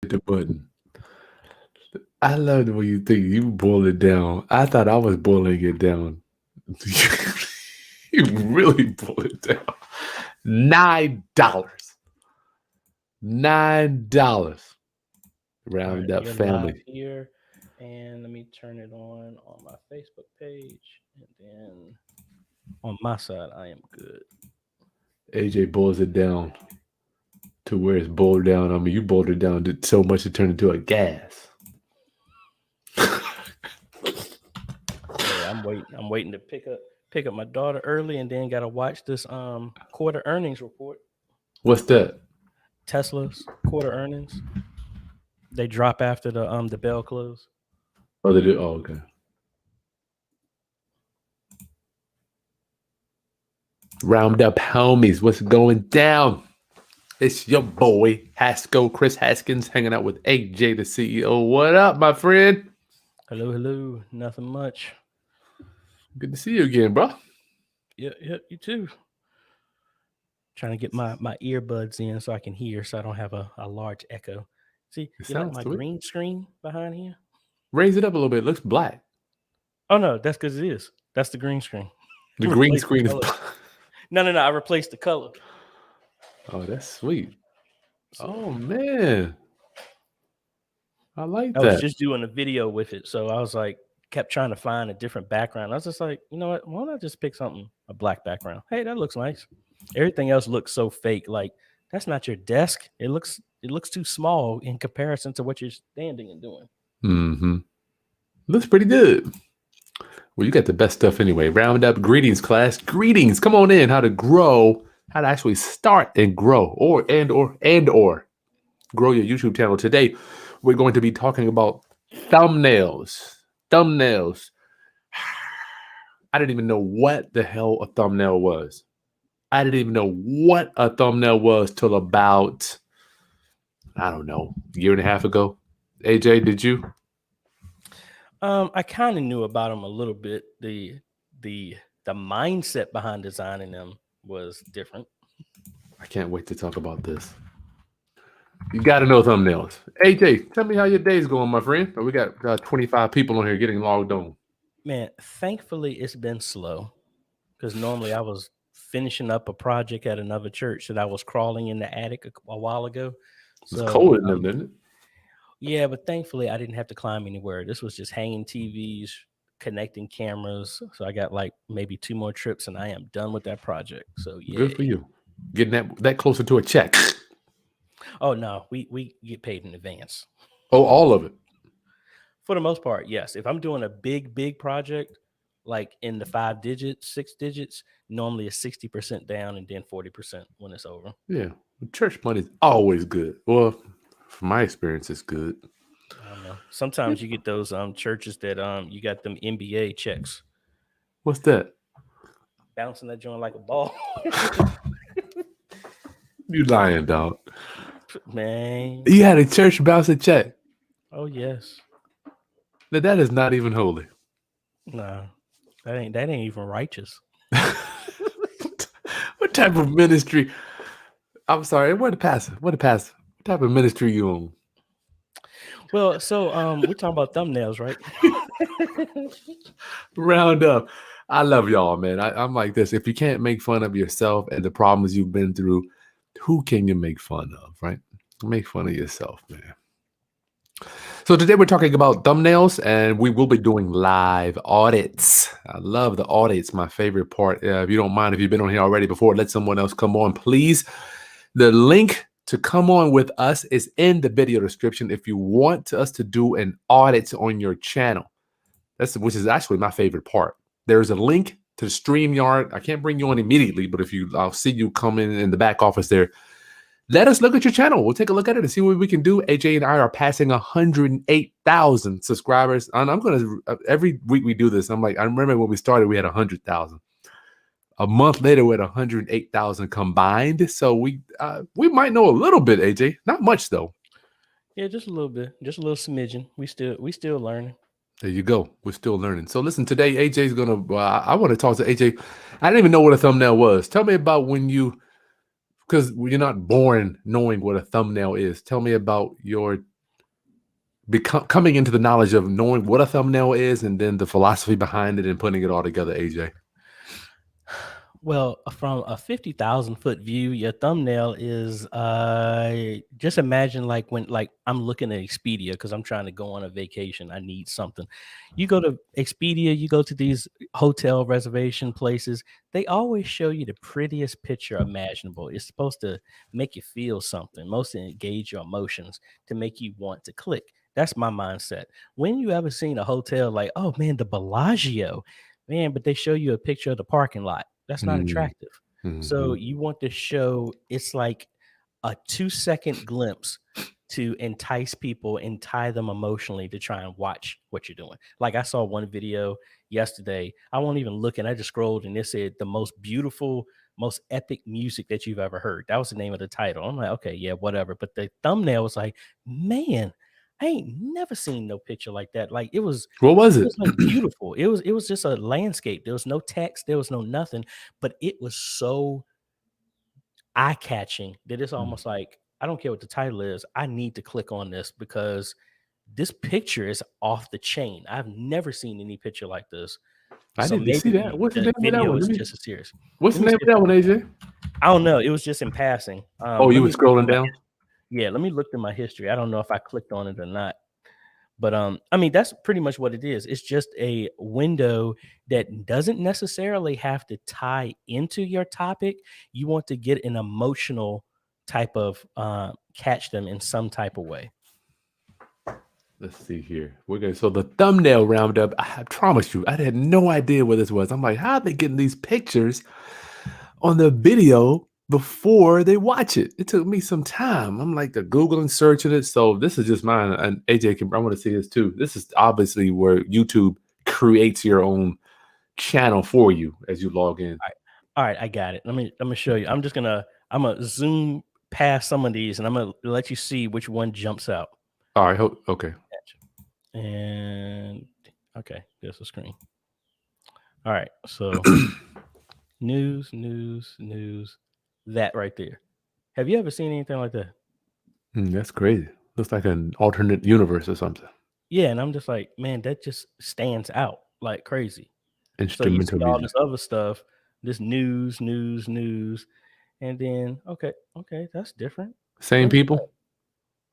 the button. I love the way you think you boil it down. I thought I was boiling it down. You really boil it down. $9. $9. All Round right, up you're live family. here, and let me turn it on my Facebook page, and then on my side, I am good. AJ boils it down to where it's boiled down. I mean, you boiled it down to so much it turned into a gas. Hey, I'm waiting. I'm waiting to pick up my daughter early, and then gotta watch this quarter earnings report. What's that? Tesla's quarter earnings. They drop after the bell close. Oh, they do. Oh, okay. Round up homies. What's going down? It's your boy, Kris Haskins, hanging out with AJ, the CEO. What up, my friend? Hello, hello. Nothing much. Good to see you again, bro. Yeah, you too. Trying to get my earbuds in so I can hear, so I don't have a large echo. See, It you like sounds my sweet. green screen behind here? Raise it up a little bit. It looks black. Oh no, that's because it is. That's the green screen. The green Replace the screen is color. black. No. I replaced the color. Oh, that's sweet. So Oh, man. I like I was that. just doing a video with it, so I was like, kept trying to find a different background. I was just like, you know what? Why don't I just pick something a black background? Hey, that looks nice. Everything else looks so fake. Like that's not your desk. It looks too small in comparison to what you're standing and doing. Mm-hmm. Looks pretty good. Well, you got the best stuff anyway. Round up. Greetings, class. Greetings. Come on in. How to grow. How to actually start and grow, or grow your YouTube channel. Today, we're going to be talking about thumbnails. Thumbnails. I didn't even know what the hell a thumbnail was. I didn't even know what a thumbnail was till about, I don't know, a year and a half ago. AJ, did you? I kind of knew about them a little bit. The the mindset behind designing them was different. I can't wait to talk about this. You got to know thumbnails. AJ, tell me how your day's going, my friend. We got 25 people on here getting logged on. Man, thankfully it's been slow because normally I was finishing up a project at another church that I was crawling in the attic a while ago. It's So cold in them, didn't it? yeah, but thankfully I didn't have to climb anywhere. This was just hanging TVs, connecting cameras. So I got like maybe 2 more trips and I am done with that project. So Good for yay. you. Getting that closer to a check. Oh no, we get paid in advance. Oh, all of it. For the most part, yes. If I'm doing a big project, like in the 5 digits, 6 digits, normally it's 60% down and then 40% when it's over. Yeah. Church money's always good. Well, from my experience, it's good. I don't know. Sometimes you get those churches that you got them NBA checks What's that? bouncing that joint like a ball. You lying, dog. Man. You had a church bounce a check. Oh yes. Now, that is not even holy. No. That ain't even righteous. What type of ministry? I'm sorry. What a pastor? What type of ministry you on? Well, so we're talking about thumbnails, right? Round up. I love y'all, man. I'm like this. If you can't make fun of yourself and the problems you've been through, who can you make fun of, right? Make fun of yourself, man. So today we're talking about thumbnails, and we will be doing live audits. I love the audits, my favorite part. If you don't mind, if you've been on here already before, let someone else come on, please. The link to come on with us is in the video description if you want us to do an audit on your channel. Which is actually my favorite part. There's a link to the StreamYard. I can't bring you on immediately, but I'll see you come in the back office there. Let us look at your channel. We'll take a look at it and see what we can do. AJ and I are passing 108,000 subscribers. And I'm going to, every week we do this. I'm like, I remember when we started, we had 100,000. A month later, we're at 108,000 combined. So we might know a little bit, AJ. Not much, though. Yeah, just a little bit. Just a little smidgen. We still learning. There you go. We're still learning. So listen, today AJ's gonna. I want to talk to AJ. I didn't even know what a thumbnail was. Tell me about when you because you're not born knowing what a thumbnail is. Tell me about your coming into the knowledge of knowing what a thumbnail is, and then the philosophy behind it, and putting it all together, AJ. Well, from a 50,000-foot view, your thumbnail is just imagine like when like I'm looking at Expedia because I'm trying to go on a vacation. I need something. You go to Expedia, you go to these hotel reservation places. They always show you the prettiest picture imaginable. It's supposed to make you feel something, mostly engage your emotions to make you want to click. That's my mindset. When you ever seen a hotel like, oh man, the Bellagio, man, but they show you a picture of the parking lot. That's not Mm, attractive. So mhm. you want to show it's like a 2-second glimpse to entice people and tie them emotionally to try and watch what you're doing. Like I saw one video yesterday. I won't even look and I just scrolled and it said the most beautiful, most epic music that you've ever heard. That was the name of the title. I'm like, okay, yeah, whatever. But the thumbnail was like, man, I ain't never seen no picture like that. Like What was it it? was like beautiful. It was just a landscape. There was no text, there was no nothing, but it was so eye-catching that it's Mm. almost like I don't care what the title is. I need to click on this because this picture is off the chain. I've never seen any picture like this. I So didn't see that. maybe What's the the name of that video one? is just as serious. What's Let the me name see of if that I one, can. AJ? I don't know. It was just in passing. Oh, you Let were me look through scrolling my down. yeah. Let me look through my history. I don't know if I clicked on it or not. But I mean, that's pretty much what it is. It's just a window that doesn't necessarily have to tie into your topic. You want to get an emotional type of catch them in some type of way. Let's see here. We're gonna so the thumbnail roundup. I promise you, I had no idea what this was. I'm like, how are they getting these pictures on the video before they watch it? It took me some time. I'm like the Googling, searching it. So this is just mine. And AJ can I want to see this too. This is obviously where YouTube creates your own channel for you as you log in. All right, I got it. Let me show you. I'm gonna zoom past some of these and I'm gonna let you see which one jumps out. All right. Okay. And okay, there's a screen. All right, so news, that right there. Have you ever seen anything like that? That's crazy. Looks like an alternate universe or something. Yeah, and I'm just like, man, that just stands out like crazy. So you Instrumental see all music. this other stuff, this news, and then okay, that's different. Same Let me people.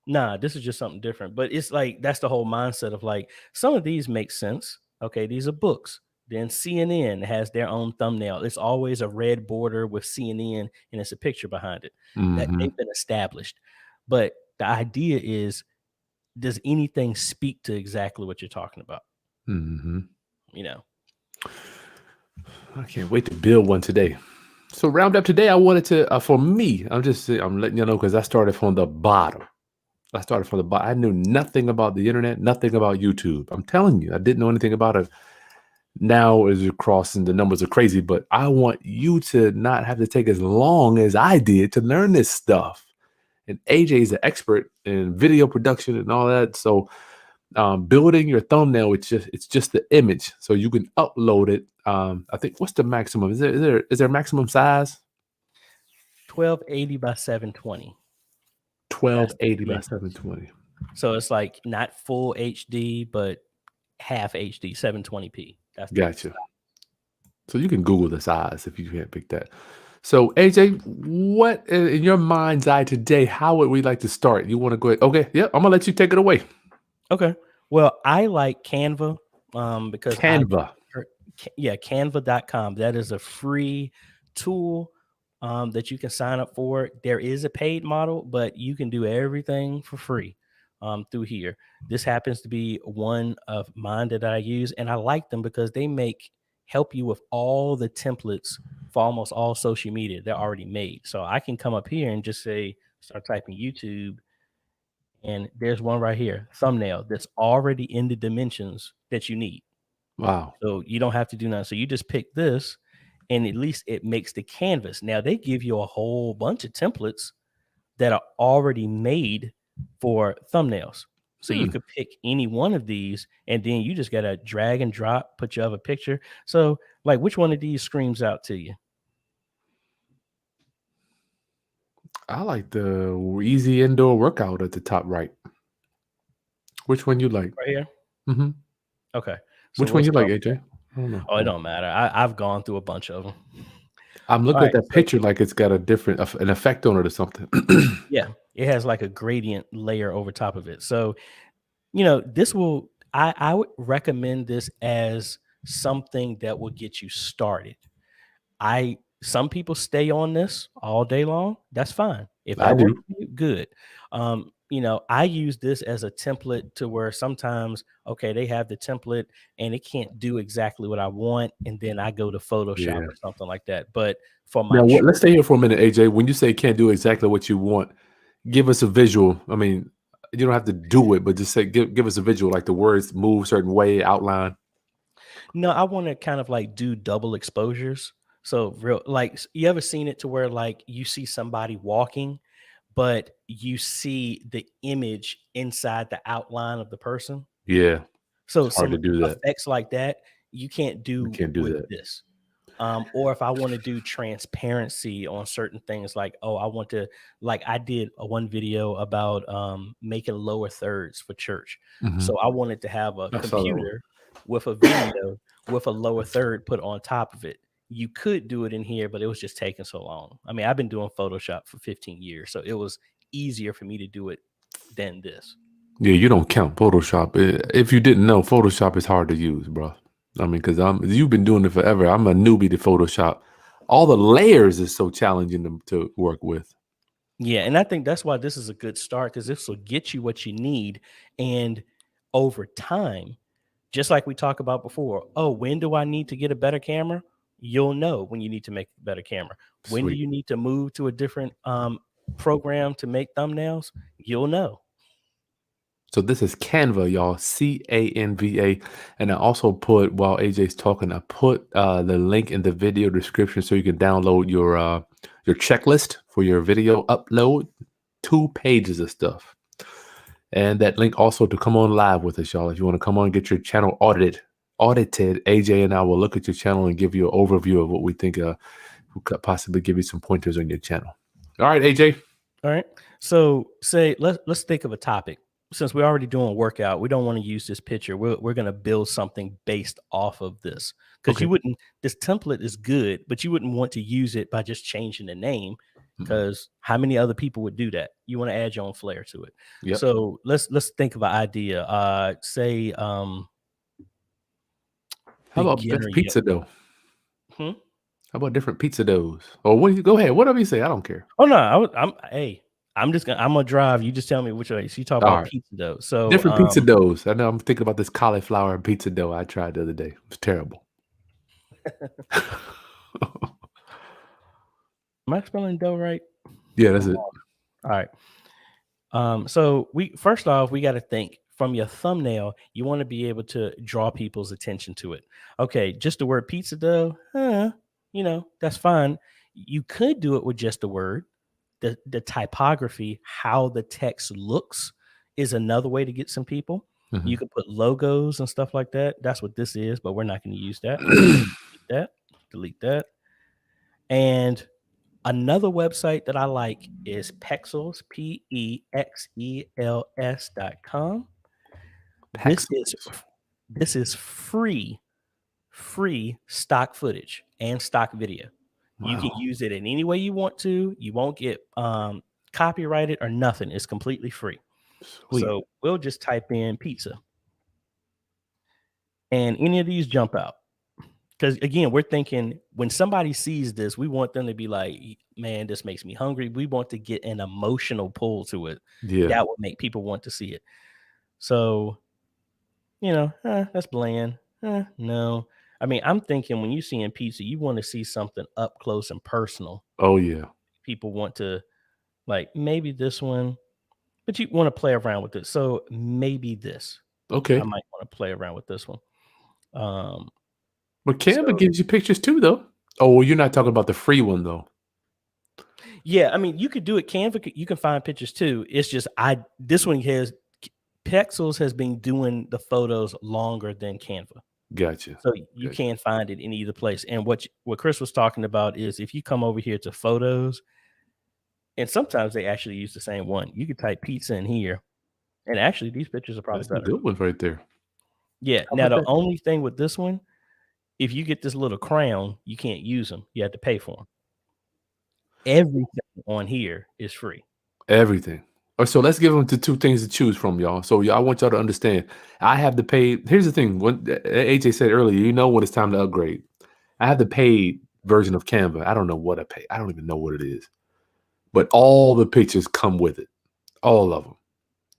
nah, this is just something different. But it's like that's the whole mindset of like some of these make sense. Okay, these are books. Then CNN has their own thumbnail. It's always a red border with CNN and it's a picture behind it. That Hmm. they've been established. But the idea is, does anything speak to exactly what you're talking about? Hmm. You know, I can't wait to build one today. So roundup today, I wanted to for me. I'm letting you know because I started from the bottom. I started from the bottom. I knew nothing about the internet, nothing about YouTube. I'm telling you, I didn't know anything about it. Now as you're crossing, the numbers are crazy, but I want you to not have to take as long as I did to learn this stuff. And AJ is an expert in video production and all that. So building your thumbnail, it's just the image, so you can upload it. I think what's the maximum? Is there a maximum size? 1280 by 720. That's the 1280 by dimensions. 720. So it's like not full HD, but half HD, 720p. That's the Gotcha. So you can Google the size if you can't pick that. So AJ, what in your mind's eye today? How would we like to start? You want to go ahead? Okay, yeah, I'm gonna let you take it away. okay. Well, I like Canva because Canva. yeah, canva.com. That is a free tool that you can sign up for. There is a paid model, but you can do everything for free through here. This happens to be one of mine that I use, and I like them because they help you with all the templates for almost all social media. They're already made. So I can come up here and just say, start typing YouTube, and there's one right here, thumbnail, that's already in the dimensions that you need. Wow. So you don't have to do nothing. So you just pick this, and at least it makes the canvas. Now they give you a whole bunch of templates that are already made for thumbnails. So you Hmm. could pick any one of these, and then you just gotta drag and drop, put your other picture. So, like, which one of these screams out to you? I like the easy indoor workout at the top right. Which one you like? Right here. Hmm. Okay, so Which we'll one you like, start. AJ? I don't know. Oh, it don't matter. I've gone through a bunch of them. I'm All looking at right, that so picture like it's got a different an effect on it or something. yeah, it has like a gradient layer over top of it. So this will I would recommend this as something that will get you started. I Some people stay on this all day long. That's fine. If I that works do. for you, good. I use this as a template to where sometimes, okay, they have the template and it can't do exactly what I want, and then I go to Photoshop Yeah. or something like that. But for my Now, church, let's stay here for a minute, AJ. When you say can't do exactly what you want, give us a visual. I mean, you don't have to do it, but just say give us a visual, like the words move a certain way, outline. no, I want to kind of like do double exposures. So real like you ever seen it to where like you see somebody walking, but you see the image inside the outline of the person. Yeah, So it's hard to some do that. effects like that you can't We do can't do with that. this. Or if I want to do transparency on certain things, like, oh, I want to, like, I did a one video about making lower thirds for church. Hmm. So I wanted to have a I saw that one. computer with a video with a lower third put on top of it. You could do it in here, but it was just taking so long. I mean, I've been doing Photoshop for 15 years, so it was easier for me to do it than this. Yeah, you don't count Photoshop. If you didn't know, Photoshop is hard to use, bro. I mean, because you've been doing it forever. I'm a newbie to Photoshop. All the layers is so challenging to work with. Yeah, and I think that's why this is a good start, because this will get you what you need. And over time, just like we talked about before, oh, when do I need to get a better camera? You'll know when you need to make a better camera. When do Sweet. you need to move to a different program to make thumbnails? You'll know. So this is Canva, y'all. Canva. And I also put, while AJ's talking, I put the link in the video description so you can download your checklist for your video upload. 2 pages of stuff. And that link also to come on live with us, y'all. If you want to come on and get your channel audited, AJ and I will look at your channel and give you an overview of what we think we could possibly give you some pointers on your channel. All right, AJ. All right. So say let's think of a topic. Since we're already doing a workout, we don't want to use this picture. We're going to build something based off of this, because Okay. you wouldn't. This template is good, but you wouldn't want to use it by just changing the name, Mhm. because how many other people would do that? You want to add your own flair to it. Yep. So let's think of an idea. Say How about beginner best yet. pizza dough? Hmm? How about different pizza doughs? Or what do you go ahead? Whatever you say, I don't care. Oh no, I'm gonna drive. You just tell me which way. So you talk All about right. pizza dough. So Different pizza doughs. I know I'm thinking about this cauliflower and pizza dough I tried the other day. It was terrible. am I spelling dough right? Yeah, that's it. All right. So we first off, we got to think from your thumbnail, you want to be able to draw people's attention to it. Okay, just the word pizza dough, that's fine. You could do it with just the word. The typography, how the text looks, is another way to get some people. You Mhm. could put logos and stuff like that. That's what this is, but we're not going to use that. So delete that, delete that. And another website that I like is Pexels, Pexels.com. This is Paxos. this is free stock footage and stock video. You can Wow. use it in any way you want to. You won't get copyrighted or nothing. It's completely free. Sweet. So we'll just type in pizza, and any of these jump out. Because again, we're thinking when somebody sees this, we want them to be like, man, this makes me hungry. We want to get an emotional pull to it Yeah. that would make people want to see it. So, that's bland. No. I mean, I'm thinking when you see in pizza, you want to see something up close and personal. Oh yeah. People want to, like, maybe this one, but you want to play around with it. So maybe this. I Okay. might want to play around with this one. Um, But Canva so gives you pictures too, though. Oh, well, you're not talking about the free one though. yeah, I mean, you could do it. Canva, you can find pictures too. It's just this one has Pexels has been doing the photos longer than Canva, Gotcha. so you Gotcha. can't find it in either place. And what Chris was talking about is if you come over here to photos, And sometimes they actually use the same one. You could type pizza in here, and actually these pictures are probably That's some better. good ones right there. Yeah. How Now about the that? only thing with this one, if you get this little crown, you can't use them. You have to pay for them. Everything on here is free. Everything. So let's give them the two things to choose from, y'all. So I want y'all to understand. I have the paid. Here's the thing. When AJ said earlier, you know when it's time to upgrade. I have the paid version of Canva. I don't know what I pay. I don't even know what it is. But all the pictures come with it. All of them.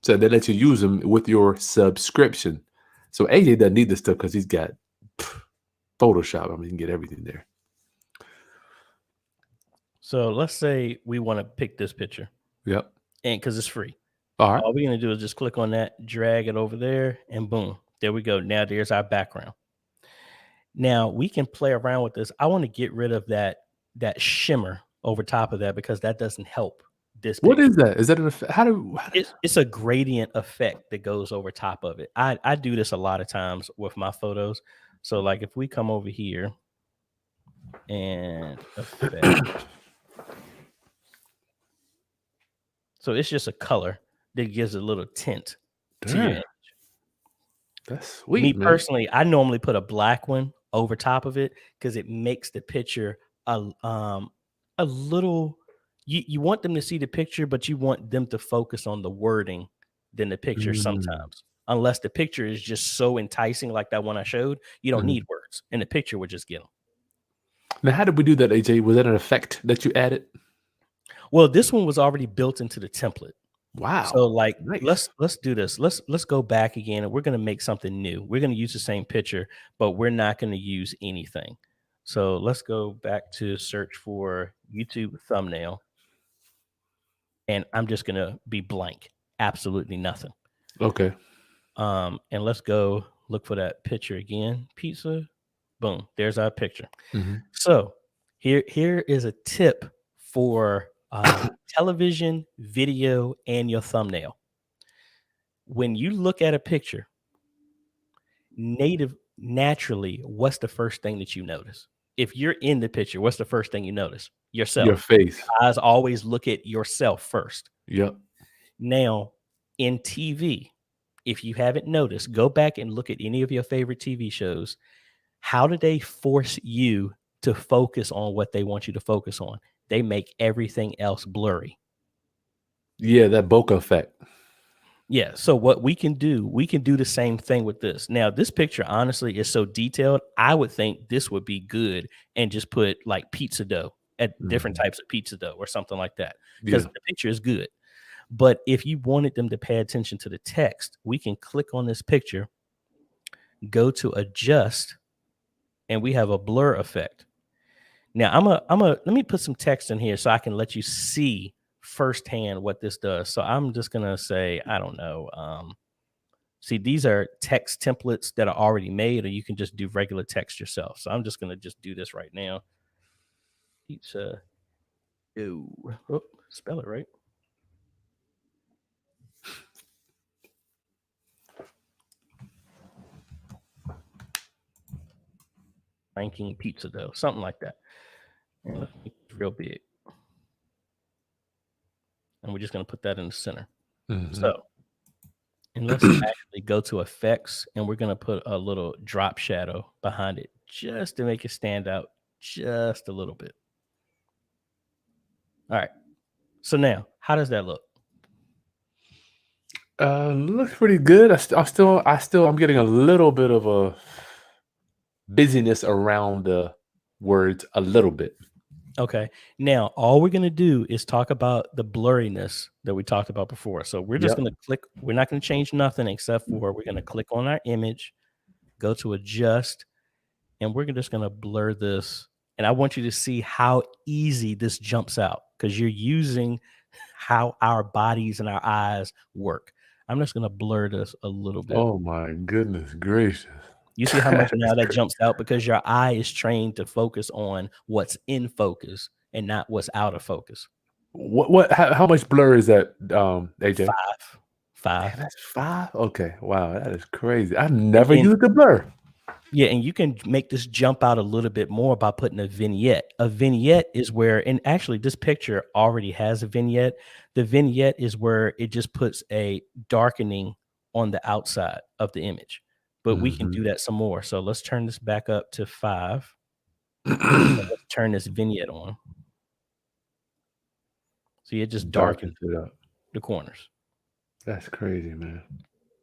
So they let you use them with your subscription. So AJ doesn't need this stuff because he's got Photoshop. I mean, you can get everything there. So let's say we want to pick this picture, Yep. and because it's free. All right. All we're going to do is just click on that, drag it over there, and boom, there we go. Now there's our background. Now we can play around with this. I want to get rid of that shimmer over top of that because that doesn't help this What picture. is that? Is that an effect? It's a gradient effect that goes over top of it. I do this a lot of times with my photos. So like if we come over here and effect. So it's just a color that gives a little tint to your Damn, image. that's sweet, Me man. personally, I normally put a black one over top of it because it makes the picture a little. You want them to see the picture, but you want them to focus on the wording than the picture Mm, sometimes. Unless the picture is just so enticing, like that one I showed, you don't mhm. need words, and the picture would just get them. Now, how did we do that, AJ? Was that an effect that you added? Well, this one was already built into the template. So Wow, like nice. let's do this. Let's go back again and we're going to make something new. We're going to use the same picture, but we're not going to use anything. So let's go back to search for YouTube thumbnail and I'm just going to be blank. Absolutely nothing. Okay. And let's go look for that picture again. Pizza. Boom. There's our picture. Mhm. So here is a tip for television, video, and your thumbnail. When you look at a picture, naturally, what's the first thing that you notice? If you're in the picture, what's the first thing you notice? Your Yourself. face. Eyes always look at yourself first. Yep. Now, in TV, if you haven't noticed, go back and look at any of your favorite TV shows. How do they force you to focus on what they want you to focus on? They make everything else blurry. Yeah, that bokeh effect. Yeah. So what we can do the same thing with this. Now, this picture honestly is so detailed. I would think this would be good and just put like pizza dough at different Mhm. types of pizza dough or something like that because Yeah. the picture is good. But if you wanted them to pay attention to the text, we can click on this picture, go to adjust, and we have a blur effect. Now, let me put some text in here so I can let you see firsthand what this does. So I'm just gonna say, I don't know. See, these are text templates that are already made, or you can just do regular text yourself. So I'm just gonna just do this right now. Pizza. Oh, spell it right. Ranking pizza dough, something like that. And let's make it real big. And we're just gonna put that in the center. Mhm. So, and let's actually go to effects, and we're gonna put a little drop shadow behind it just to make it stand out just a little bit. All right. So now, how does that look? Looks pretty good. I'm getting a little bit of a busyness around the words a little bit. Okay. Now, all we're going to do is talk about the blurriness that we talked about before. So we're just Yep. going to click. We're not going to change nothing except for we're going to click on our image, go to adjust, and we're just going to blur this. And I want you to see how easy this jumps out because you're using how our bodies and our eyes work. I'm just going to blur this a little bit. Oh my goodness gracious. You see how much That's now that crazy. jumps out because your eye is trained to focus on what's in focus and not what's out of focus. How much blur is that, AJ? 5. Damn, that's 5? Okay, wow, that is crazy. I've And never then used a blur. Yeah, and you can make this jump out a little bit more by putting a vignette. A vignette is where, and actually, this picture already has a vignette. The vignette is where it just puts a darkening on the outside of the image. But we can Mm-hmm. do that some more. So let's turn this back up to 5. And let's turn this vignette on. See, it just darkens Darkens it up. the corners. That's crazy, man.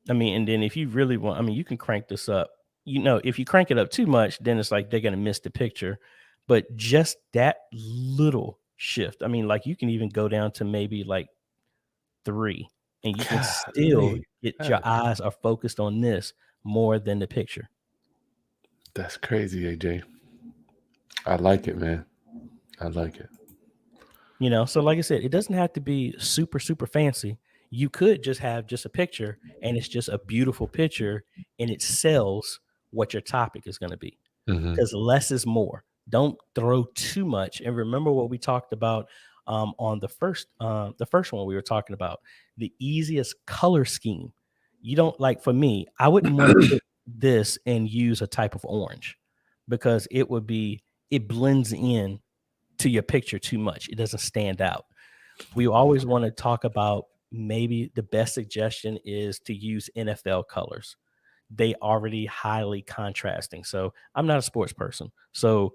I mean, and then if you really want, I mean, you can crank this up. If you crank it up too much, then it's like they're going to miss the picture. But just that little shift, I mean, like you can even go down to maybe like 3, and you can still Golly, get your eyes are focused on this more than the picture. that's crazy, AJ. I like it, man. I like it. So like I said, it doesn't have to be super, super fancy. You could just have just a picture, and it's just a beautiful picture, and it sells what your topic is going to be. Mm-hmm. Because less is more. Don't throw too much. And remember what we talked about on the first one we were talking about, the easiest color scheme. You don't like, for me, I wouldn't want to put this and use a type of orange because it blends in to your picture too much. It doesn't stand out. We always want to talk about, maybe the best suggestion is to use NFL colors. They already highly contrasting. So I'm not a sports person. So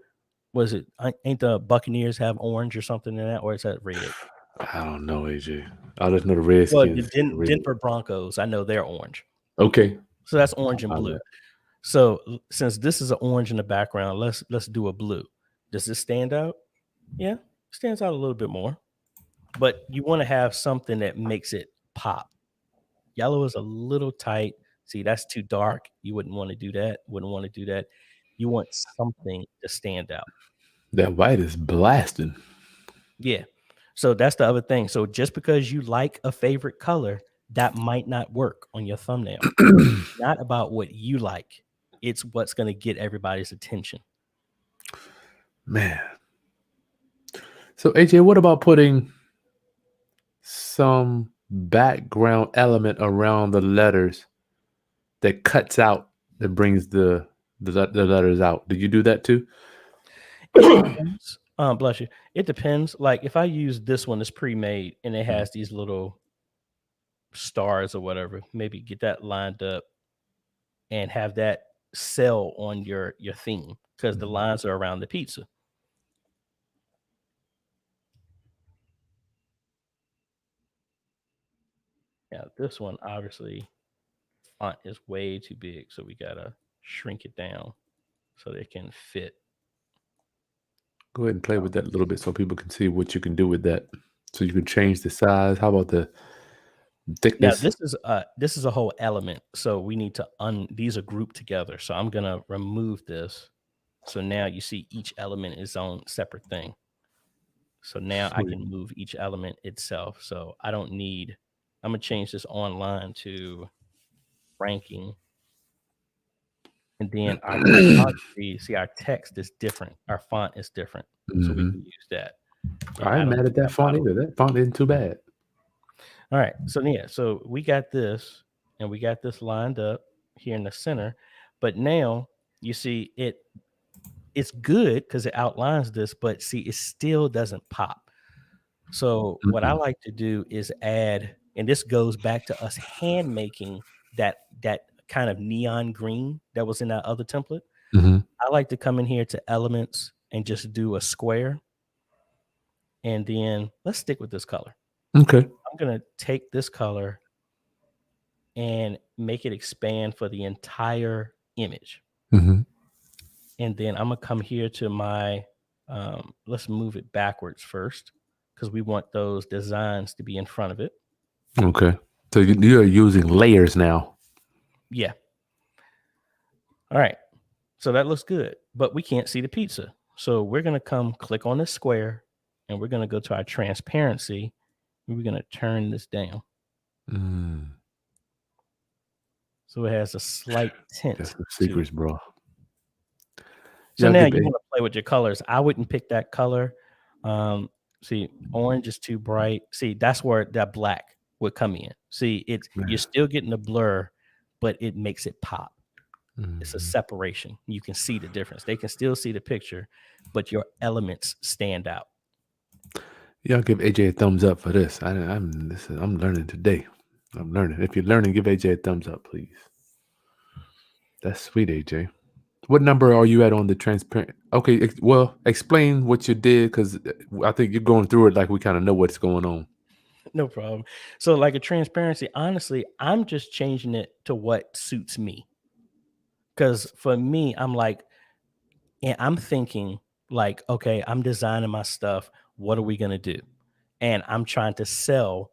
was it, ain't the Buccaneers have orange or something in that, or is that red? I don't know, AJ. I just know the Well, the Redskins. Red. Denver Broncos, I know they're orange. Okay. So that's orange and I blue. bet. So since this is an orange in the background, let's do a blue. Does this stand out? Yeah, it stands out a little bit more. But you want to have something that makes it pop. Yellow is a little tight. See, that's too dark. You wouldn't want to do that. Wouldn't want to do that. You want something to stand out. That white is blasting. Yeah. So that's the other thing. So just because you like a favorite color, that might not work on your thumbnail. Not about what you like. It's what's going to get everybody's attention. Man. So AJ, what about putting some background element around the letters that cuts out, that brings the letters out? Do you do that too? It depends. Bless you. It depends. Like if I use this one that's pre-made and it has these little stars or whatever, maybe get that lined up and have that sell on your theme because the lines are around the pizza. Now this one obviously font is way too big, so we gotta shrink it down so they can fit. Go ahead and play with that a little bit so people can see what you can do with that. So you can change the size. How about the Now thickness? this is a whole element, so we need to these are grouped together. So I'm gonna remove this. So now you see each element is on separate thing. So now I Sweet. can move each element itself. So I don't need. I'm gonna change this online to ranking, and then our typography. See, our text is different. Our font is different, so we can use that. And I I ain't don't mad at care that font about. either. That font isn't too bad. All right. So yeah, so we got this and we got this lined up here in the center. But now you see it's good because it outlines this, but see, it still doesn't pop. So what I Mm-mm. like to do is add, and this goes back to us hand making that kind of neon green that was in that other template. Mm-hmm. I like to come in here to elements and just do a square. And then let's stick with this color. Okay. I'm gonna take this color and make it expand for the entire image. Mm-hmm. And then I'm gonna come here to my, let's move it backwards first because we want those designs to be in front of it. Okay. So you're using layers now. Yeah. All right. So that looks good, but we can't see the pizza. So we're gonna come click on this square and we're gonna go to our transparency and we're gonna turn this down. Mm. So it has a slight That's tint the to it. secrets, bro. So Y'all now get you big. want to play with your colors. I wouldn't pick that color. See, orange is too bright. See, that's where that black would come in. See, you're Man. still getting the blur, but it makes it pop. It's a Mhm. separation. You can see the difference. They can still see the picture, but your elements stand out. Y'all give AJ a thumbs up for this. I'm learning today. I'm learning. If you're learning, give AJ a thumbs up, please. That's sweet, AJ. What number are you at on the transparent? Okay, well, explain what you did because I think you're going through it like we kind of know what's going on. No problem. So, like a transparency, honestly, I'm just changing it to what suits me. Because for me, I'm like, and I'm thinking, like, okay, I'm designing my stuff. What are we going to do? And I'm trying to sell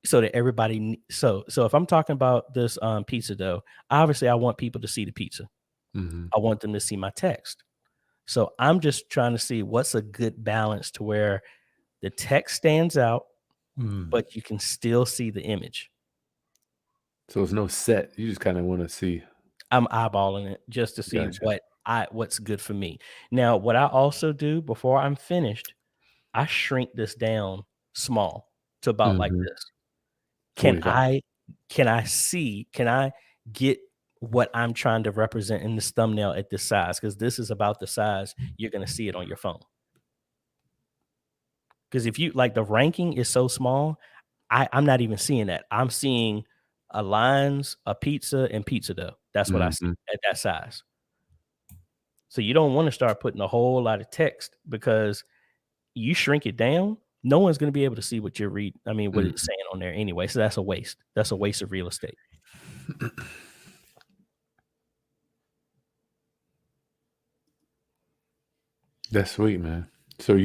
so that so if I'm talking about this pizza dough, obviously I want people to see the pizza. Hmm. I want them to see my text. So I'm just trying to see what's a good balance to where the text stands out, Mm. but you can still see the image. So it's no set. You just kind of want to see. I'm eyeballing it just to see Gotcha. what's good for me. Now, what I also do before I'm finished, I shrink this down small to about like Hmm. this. Can 25. I can I get what I'm trying to represent in this thumbnail at this size? Because this is about the size you're gonna see it on your phone. Because if you like the ranking is so small, I'm not even seeing that. I'm seeing a lines, a pizza, and pizza dough. That's what I see Hmm. at that size. So you don't want to start putting a whole lot of text because you shrink it down, no one's going to be able to see what you're reading. I mean, what it's saying on there anyway. So that's a waste. That's a waste of real estate. That's sweet, man. So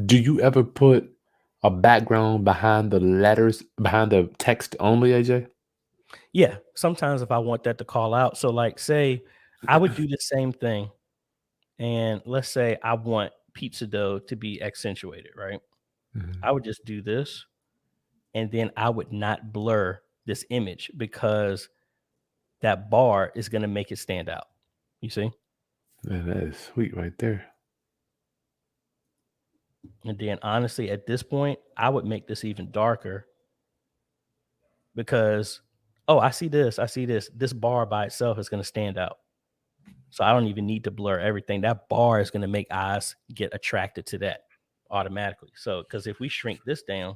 do you ever put a background behind the letters, behind the text only, AJ? Yeah. Sometimes if I want that to call out. So like say I would do the same thing. And let's say I want pizza dough to be accentuated, right? Mhm. I would just do this and then I would not blur this image because that bar is going to make it stand out. You see? Man, that is sweet right there. And then honestly, at this point, I would make this even darker because, oh, I see this. I see this. This bar by itself is going to stand out. So I don't even need to blur everything. That bar is going to make eyes get attracted to that automatically. So, because if we shrink this down,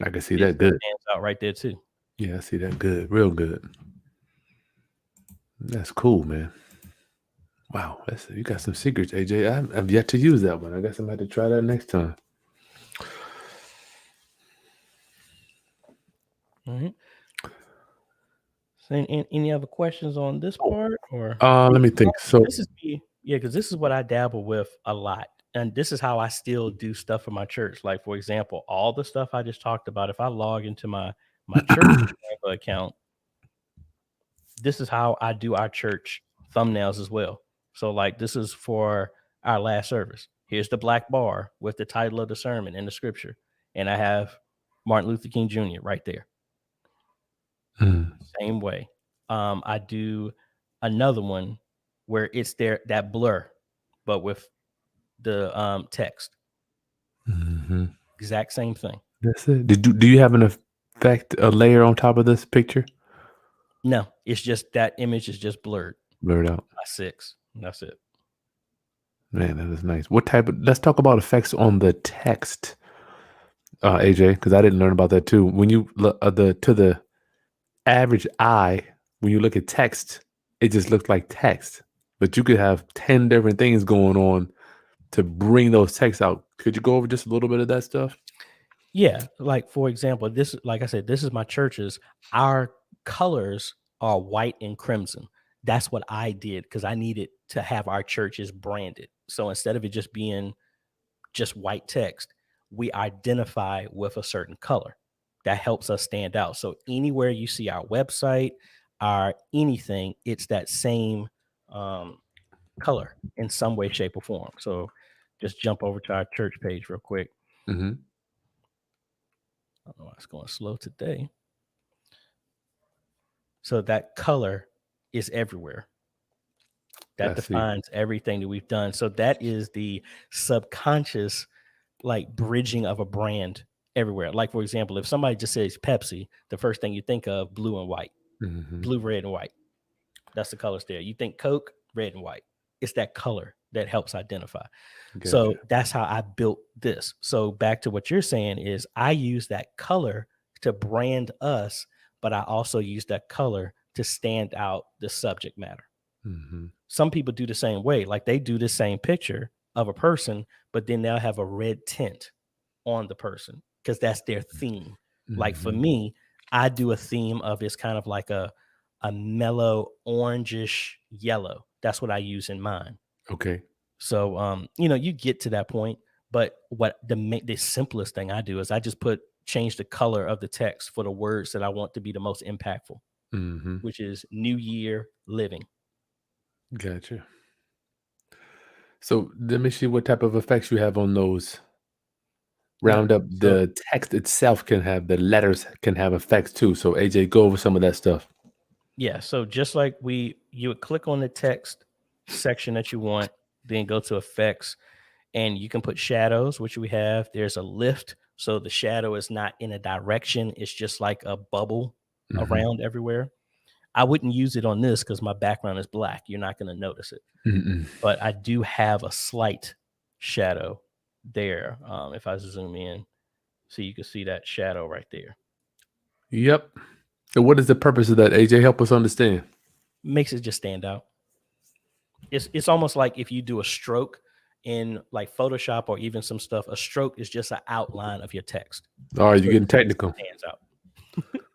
I can see it that good. stands out right there too. Yeah, I see that good. Real good. That's cool, man. Wow, you got some secrets, AJ. I've yet to use that one. I guess I'm going to try that next time. All right. So, any other questions on this part or? Let me Because think. honestly, So, this is me. Yeah, because this is what I dabble with a lot. And this is how I still do stuff for my church. Like, for example, all the stuff I just talked about, if I log into my church Canva account, this is how I do our church thumbnails as well. So, like, this is for our last service. Here's the black bar with the title of the sermon and the scripture. And I have Martin Luther King Jr. right there. Mm, Same way. I do another one where it's there that blur, but with the text. mhm. Exact same thing. That's it. Do you have an effect, a layer on top of this picture? No, it's just that image is just blurred Blurred out. by 6. That's it. Man, that is nice. What type of? Let's talk about effects on the text, AJ, because I didn't learn about that too. When you look to the average eye, when you look at text, it just looks like text. But you could have 10 different things going on to bring those texts out. Could you go over just a little bit of that stuff? Yeah, like for example, this like I said, this is my church's. Our colors are white and crimson. That's what I did because I needed to have our churches branded. So instead of it just being just white text, we identify with a certain color that helps us stand out. So anywhere you see our website, our anything, it's that same um, color in some way, shape, or form. So just jump over to our church page real quick. Mm-hmm. I don't know why it's going slow today. So that color is everywhere. That I see. defines everything that we've done. So that is the subconscious like bridging of a brand everywhere. Like, for example, if somebody just says Pepsi, the first thing you think of, blue and white, blue, red, and white. That's the colors there. You think Coke, red and white. It's that color that helps identify. Gotcha. So that's how I built this. So back to what you're saying is I use that color to brand us, but I also use that color to stand out the subject matter. Some people do the same way. Like they do the same picture of a person, but then they'll have a red tint on the person because that's their theme. Like for me, I do a theme of it's kind of like a mellow orangish yellow. That's what I use in mine. Okay. So, you get to that point, but what the simplest thing I do is I just change the color of the text for the words that I want to be the most impactful, which is New Year living. Gotcha. So let me see what type of effects you have on those. Round up the text itself the letters can have effects too. So AJ, go over some of that stuff. Yeah. So just like you would click on the text section that you want, then go to effects, and you can put shadows, which we have. There's a lift. So the shadow is not in a direction. It's just like a bubble around everywhere. I wouldn't use it on this because my background is black. You're not going to notice it. But I do have a slight shadow there. If I zoom in, so you can see that shadow right there. Yep. So what is the purpose of that, AJ? Help us understand. Makes it just stand out. It's almost like if you do a stroke in like Photoshop or even some stuff, a stroke is just an outline of your text. All right, you're getting technical. Stands out.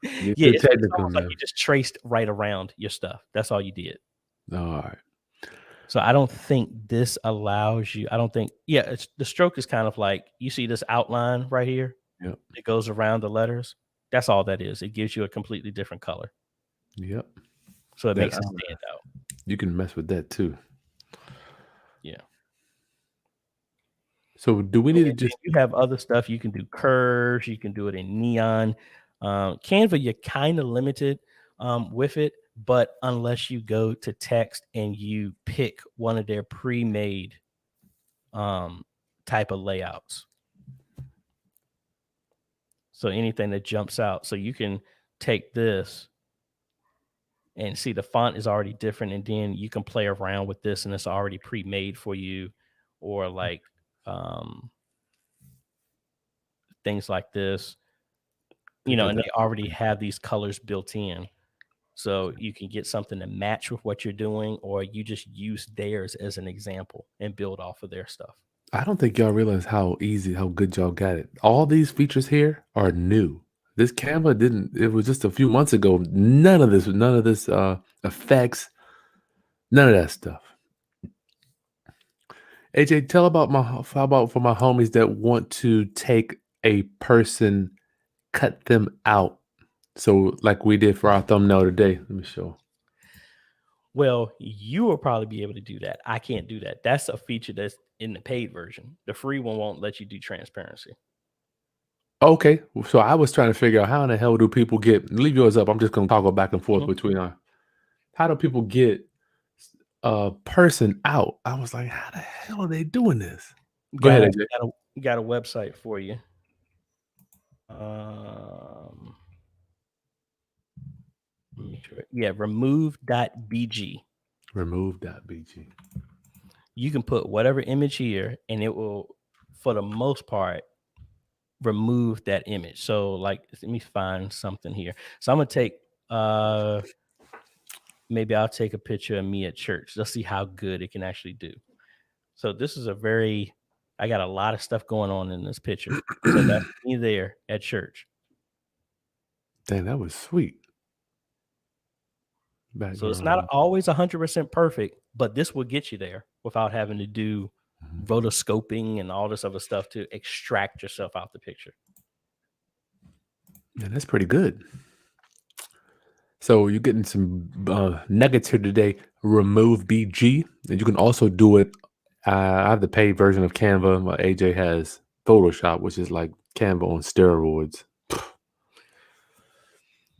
It's almost like you just traced right around your stuff. That's all you did. All right. So I don't think this allows you. I don't think. Yeah, the stroke is kind of like you see this outline right here. Yep. It goes around the letters. That's all that is. It gives you a completely different color. Yep. So it makes it stand out. You can mess with that too. Yeah. So do we need to just? You have other stuff. You can do curves. You can do it in neon. Canva, you're kind of limited with it, but unless you go to text and you pick one of their pre-made type of layouts. So anything that jumps out. So you can take this and see the font is already different, and then you can play around with this and it's already pre-made for you, or like things like this, and they already have these colors built in. So you can get something to match with what you're doing, or you just use theirs as an example and build off of their stuff. I don't think y'all realize how good y'all got it. All these features here are new. This Canva it was just a few months ago. None of this effects, none of that stuff. AJ, how about for my homies that want to take a person, cut them out. So like we did for our thumbnail today. Let me show. Well, you will probably be able to do that. I can't do that. That's a feature that's in the paid version. The free one won't let you do transparency. Okay. So I was trying to figure out how in the hell do people leave yours up. I'm just going to toggle back and forth between how do people get a person out? I was like, how the hell are they doing this? Go ahead, AJ. Got a website for you. Yeah, remove.bg. Remove.bg. You can put whatever image here and it will, for the most part, remove that image. So like, let me find something here. So I'm going to take, maybe I'll take a picture of me at church. Let's see how good it can actually do. So this is I got a lot of stuff going on in this picture. So that's me there at church. Dang, that was sweet. So it's not always 100% perfect, but this will get you there without having to do rotoscoping and all this other stuff to extract yourself out the picture. Yeah, that's pretty good. So you're getting some nuggets here today. Remove BG, and you can also do it. I have the paid version of Canva. AJ has Photoshop, which is like Canva on steroids.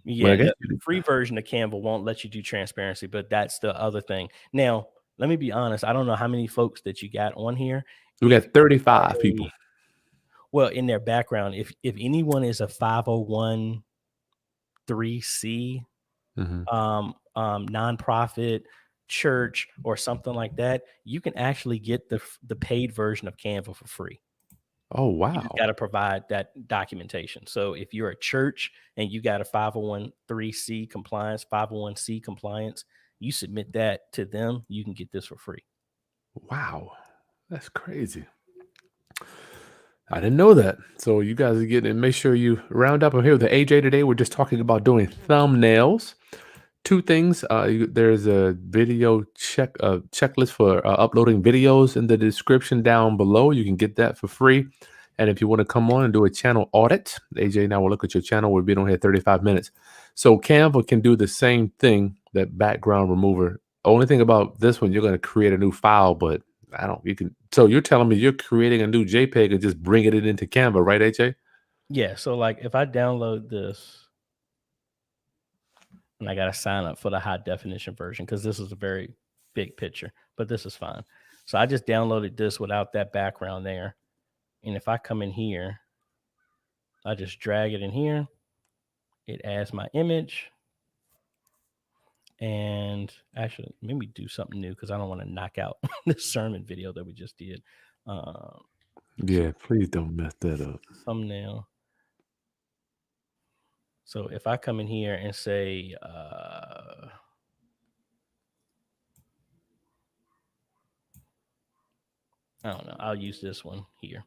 Yeah, the free version of Canva won't let you do transparency, but that's the other thing. Now, let me be honest. I don't know how many folks that you got on here. We got 35 people. Well, in their background, if anyone is a 501(c) Hmm. nonprofit, church, or something like that, you can actually get the paid version of Canva for free. Oh, You just got wow. to provide that documentation. So if you're a church and you got a 501(c) compliance, 501(c) compliance, you submit that to them, you can get this for free. Wow. That's crazy. I didn't know that. So you guys are getting, make sure you round up. I'm here with AJ today. We're just talking about doing thumbnails. Two things. There's a video checklist for uploading videos in the description down below. You can get that for free. And if you want to come on and do a channel audit, AJ and I will look at your channel. We've been on here 35 minutes. So Canva can do the same thing, that background remover. Only thing about this one, you're going to create a new file, but I don't, you can, so you're telling me you're creating a new JPEG and just bringing it into Canva, right, AJ? Yeah. So like if I download this and I got to sign up for the high definition version because this is a very big picture, but this is fine. So I just downloaded this without that background there. And if I come in here, I just drag it in here. It adds my image. And actually, maybe do something new because I don't want to knock out this sermon video that we just did. So Yeah, please don't mess that up. thumbnail. So if I come in here and say, I don't know, I'll use this one here.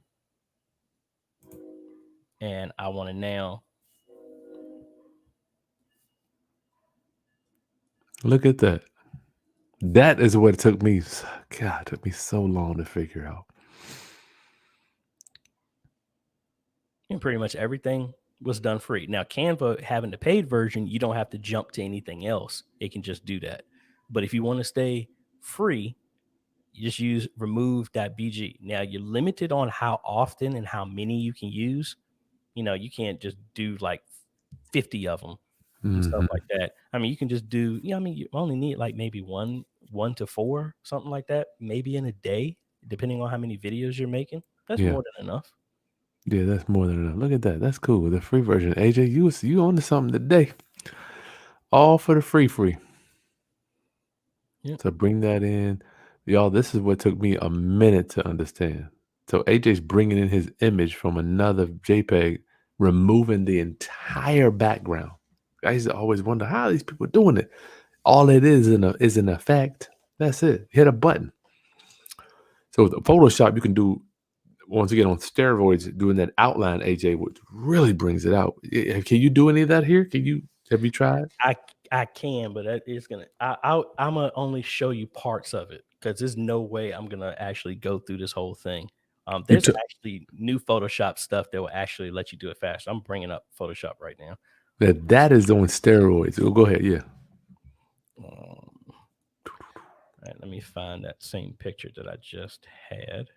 And I want to now. Look at that. That is what it took me. God, it took me so long to figure out. And pretty much everything was done free. Now, Canva having the paid version, you don't have to jump to anything else. It can just do that. But if you want to stay free, you just use remove.bg. Now, you're limited on how often and how many you can use. You can't just do like 50 of them and stuff Hmm. like that. I mean, you can just do, you only need like maybe one to four, something like that, maybe in a day, depending on how many videos you're making. That's Yeah, more than enough. yeah, that's more than enough. Look at that. That's cool. The free version. AJ, you onto something today. All for the free. Yeah. So bring that in, y'all. This is what took me a minute to understand. So AJ's bringing in his image from another JPEG, removing the entire background. I used to always wonder how these people doing it. All it is an effect. That's it. Hit a button. So with Photoshop, you can do, once again, on steroids, doing that outline, AJ, which really brings it out. Can you do any of that here? Have you tried? I can, but that is gonna. I'm gonna only show you parts of it because there's no way I'm gonna actually go through this whole thing. You There's took actually new Photoshop stuff that will actually let you do it fast. I'm bringing up Photoshop right now. that is on steroids. Oh, go ahead, yeah. All right, let me find that same picture that I just had.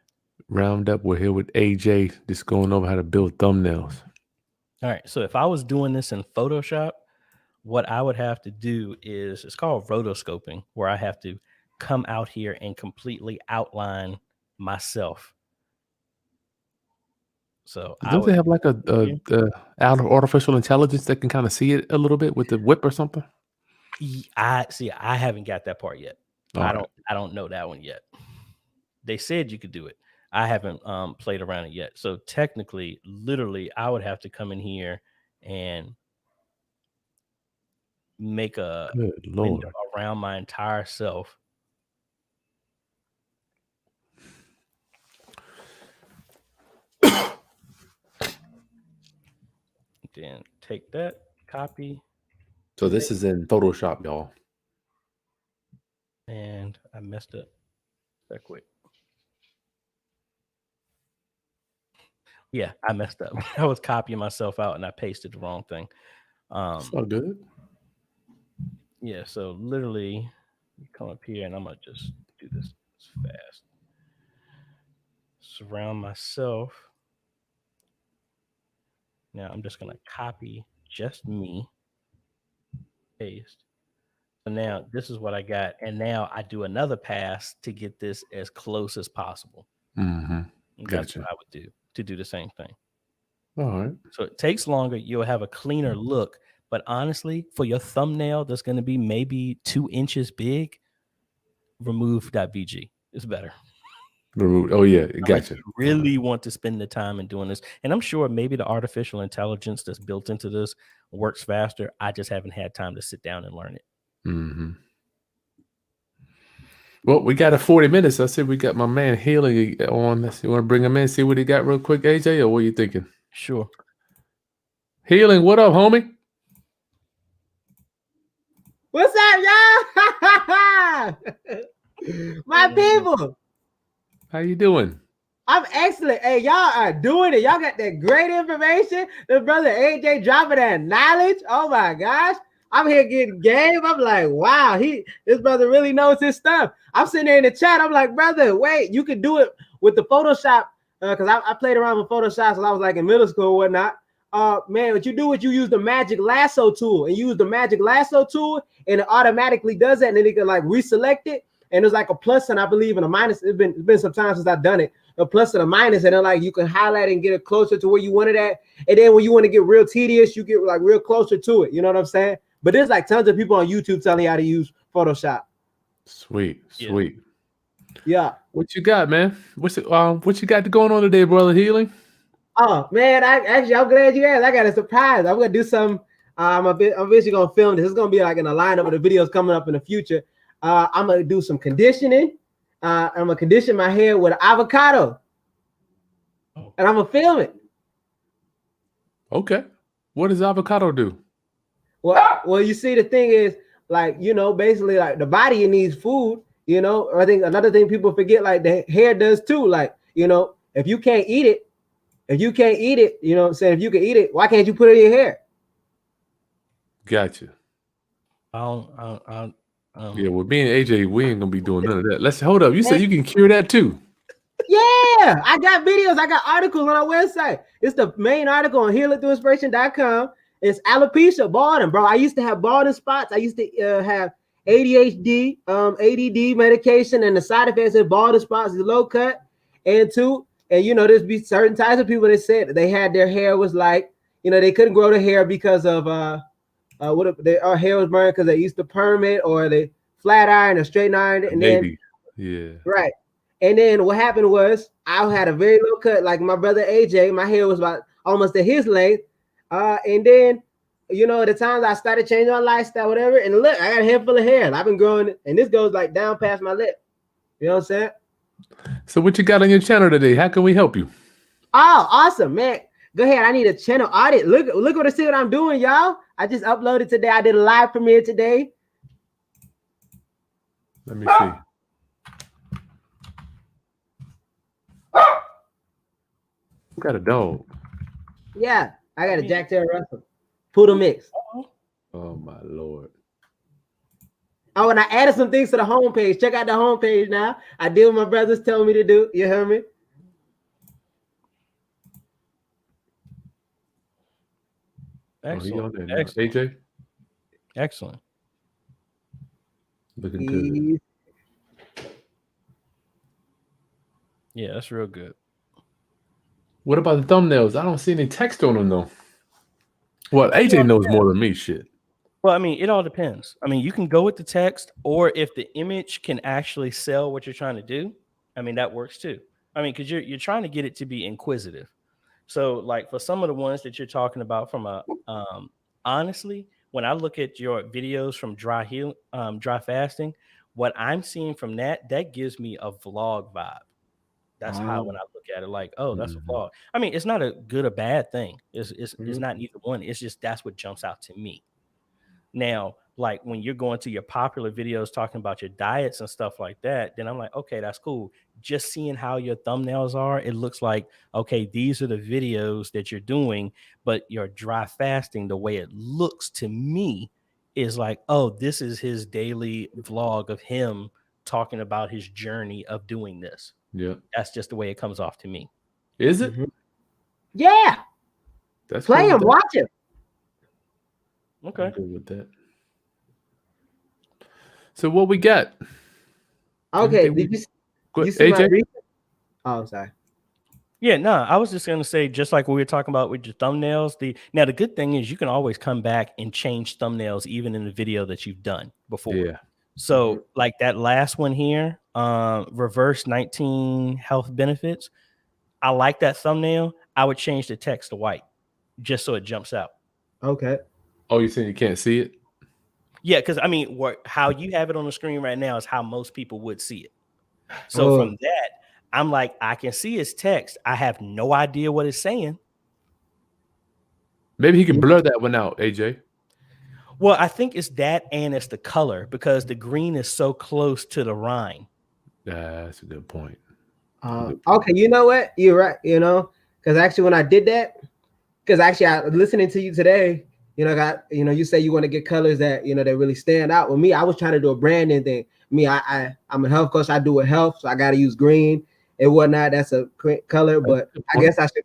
Round up, we're here with AJ, just going over how to build thumbnails. All right, so if I was doing this in Photoshop, what I would have to do is it's called rotoscoping, where I have to come out here and completely outline myself. So I Don't would they have like here. artificial intelligence that can kind of see it a little bit with the whip or something? I see. I haven't got that part yet. All right. I don't know that one yet. They said you could do it. I haven't played around it yet. So technically, literally, I would have to come in here and make a Good window Lord. around my entire self. Then take that, copy, So this is in Photoshop, y'all. and I messed up that quick. Yeah, I messed up. I was copying myself out and I pasted the wrong thing. It's all good. Yeah, so literally you come up here and I'm gonna just do this fast. Surround myself. Now I'm just gonna copy just me, paste. So now this is what I got. And now I do another pass to get this as close as possible. Mm-hmm. And that's what Gotcha. I would do. to do the same thing. All right. So it takes longer. You'll have a cleaner look. But honestly, for your thumbnail that's going to be maybe 2 inches big, remove .vg. It's better. Oh yeah, gotcha. You really want to spend the time in doing this. And I'm sure maybe the artificial intelligence that's built into this works faster. I just haven't had time to sit down and learn it. Mm-hmm. Well, we got 40 minutes. I said we got my man Healing on. Let's see, you want to bring him in, see what he got real quick, AJ, or what are you thinking? Sure. Healing, what up, homie? What's up, y'all? My people. How you doing? I'm excellent. Hey, y'all are doing it. Y'all got that great information. The brother AJ dropping that knowledge. Oh my gosh. I'm here getting game. I'm like, wow, this brother really knows his stuff. I'm sitting there in the chat. I'm like, brother, wait, you could do it with the Photoshop. Because I played around with Photoshop when I was like in middle school and whatnot. Man, what you do is you use the magic lasso tool and use the magic lasso tool, and it automatically does that, and then it can like reselect it. And there's like a plus and I believe in a minus. It's been some time since I've done it. A plus and a minus, and then like you can highlight and get it closer to where you want it at. And then when you want to get real tedious, you get like real closer to it. You know what I'm saying? But there's like tons of people on YouTube telling you how to use Photoshop. Sweet. Yeah. What you got, man? What you got going on today, brother Healing? Oh man, I'm glad you asked. I got a surprise. I'm gonna do some. I'm basically gonna film this. It's gonna be like in a lineup of the videos coming up in the future. I'm gonna do some conditioning. I'm gonna condition my hair with avocado, and I'm gonna film it. Okay. What does avocado do? Well, you see, the thing is, like, you know, basically, like the body needs food. You know, I think another thing people forget, like the hair does too. Like, you know, if you can't eat it, you know what I'm saying? If you can eat it, why can't you put it in your hair? Gotcha. Yeah, well, being AJ, we ain't gonna be doing none of that. Let's hold up. You said you can cure that too. Yeah, I got videos, I got articles on our website. It's the main article on healingthroughinspiration.com. It's alopecia, balding, bro. I used to have balding spots. I used to have ADHD, ADD medication, and the side effects of balding spots is low cut. And you know, there's be certain types of people that said that they had their hair was like, you know, they couldn't grow the hair because of their hair was burned because they used to perm it or they flat iron or straighten iron it. And maybe. Right. And then what happened was I had a very low cut, like my brother AJ. My hair was about almost at his length. And then, you know, the times I started changing my lifestyle, whatever. And look, I got a handful of hair and I've been growing it. And this goes like down past my lip. You know what I'm saying? So what you got on your channel today? How can we help you? Oh, awesome, man. Go ahead. I need a channel audit. Look what I'm doing, y'all. I just uploaded today. I did a live premiere today. Let me see. You got a dog. Yeah, I got a Jack Taylor Russell poodle mix. Oh my Lord. Oh, and I added some things to the homepage. Check out the homepage now. I did what my brothers told me to do. You hear me? Excellent. Oh, excellent. AJ? Excellent. Looking good. Yeah, that's real good. What about the thumbnails? I don't see any text on them though. Well, AJ knows more than me, shit. Well, I mean, it all depends. I mean, you can go with the text, or if the image can actually sell what you're trying to do, I mean, that works too. I mean, because you're trying to get it to be inquisitive. So, like for some of the ones that you're talking about, from a honestly, when I look at your videos from dry fasting, what I'm seeing from that gives me a vlog vibe. That's how when I look at it, like, oh, that's a vlog. I mean, it's not a good or bad thing. It's not neither one. It's just that's what jumps out to me. Now, like when you're going to your popular videos talking about your diets and stuff like that, then I'm like, okay, that's cool. Just seeing how your thumbnails are, it looks like, okay, these are the videos that you're doing, but your dry fasting, the way it looks to me is like, oh, this is his daily vlog of him talking about his journey of doing this. Yeah. That's just the way it comes off to me. Is it? Yeah. That's play him, watch him. Okay. I'm good with that. So what we got? Okay. Did you see AJ? my recent? Oh, I'm sorry. Yeah, no, I was just gonna say, just like we were talking about with your thumbnails. The good thing is you can always come back and change thumbnails even in the video that you've done before. Yeah. So like that last one here, reverse 19 health benefits. I like that thumbnail. I would change the text to white just so it jumps out. Okay. Oh, you saying you can't see it? Yeah, because I mean, how you have it on the screen right now is how most people would see it. So from that, I'm like, I can see his text. I have no idea what it's saying. Maybe he can blur that one out, AJ. Well, I think it's that and it's the color because the green is so close to the rind. That's a good point. Okay, you know what? You're right. You know, because actually, when I did that, because actually, I listening to you today. You know, you say you want to get colors that that really stand out. With me, I was trying to do a branding thing. Me, I'm a health coach. I do with health, so I got to use green and whatnot. That's a color, but I guess I should.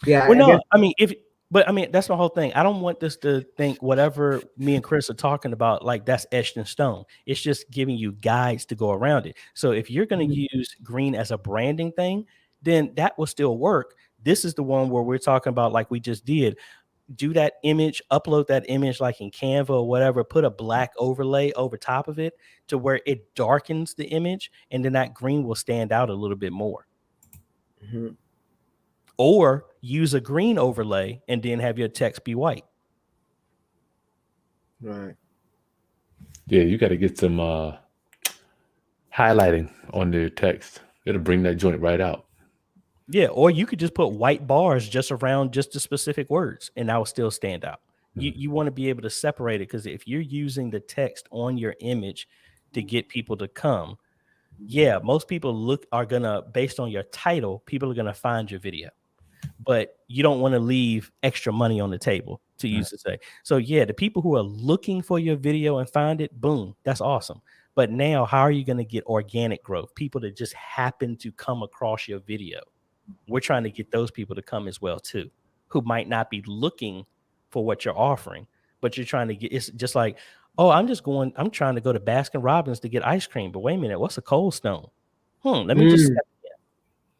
Yeah. Well, no, I mean, that's my whole thing. I don't want this to think whatever me and Chris are talking about, like that's etched in stone. It's just giving you guides to go around it. So if you're going to use green as a branding thing, then that will still work. This is the one where we're talking about, like we just did. Do that image, upload that image like in Canva or whatever, put a black overlay over top of it to where it darkens the image, and then that green will stand out a little bit more. Or use a green overlay and then have your text be white. Right. Yeah, you got to get some highlighting on the text. It'll bring that joint right out. Yeah, or you could just put white bars just around just the specific words, and that will still stand out. You want to be able to separate it, because if you're using the text on your image to get people to come, yeah, most people are gonna, based on your title, people are gonna find your video. But you don't want to leave extra money on the table, to use to say. So yeah, the people who are looking for your video and find it, boom, that's awesome. But now, how are you going to get organic growth? People that just happen to come across your video. We're trying to get those people to come as well too, who might not be looking for what you're offering, but you're trying to get. It's just like, oh, I'm trying to go to Baskin Robbins to get ice cream, but wait a minute, what's a Cold Stone? Let me just.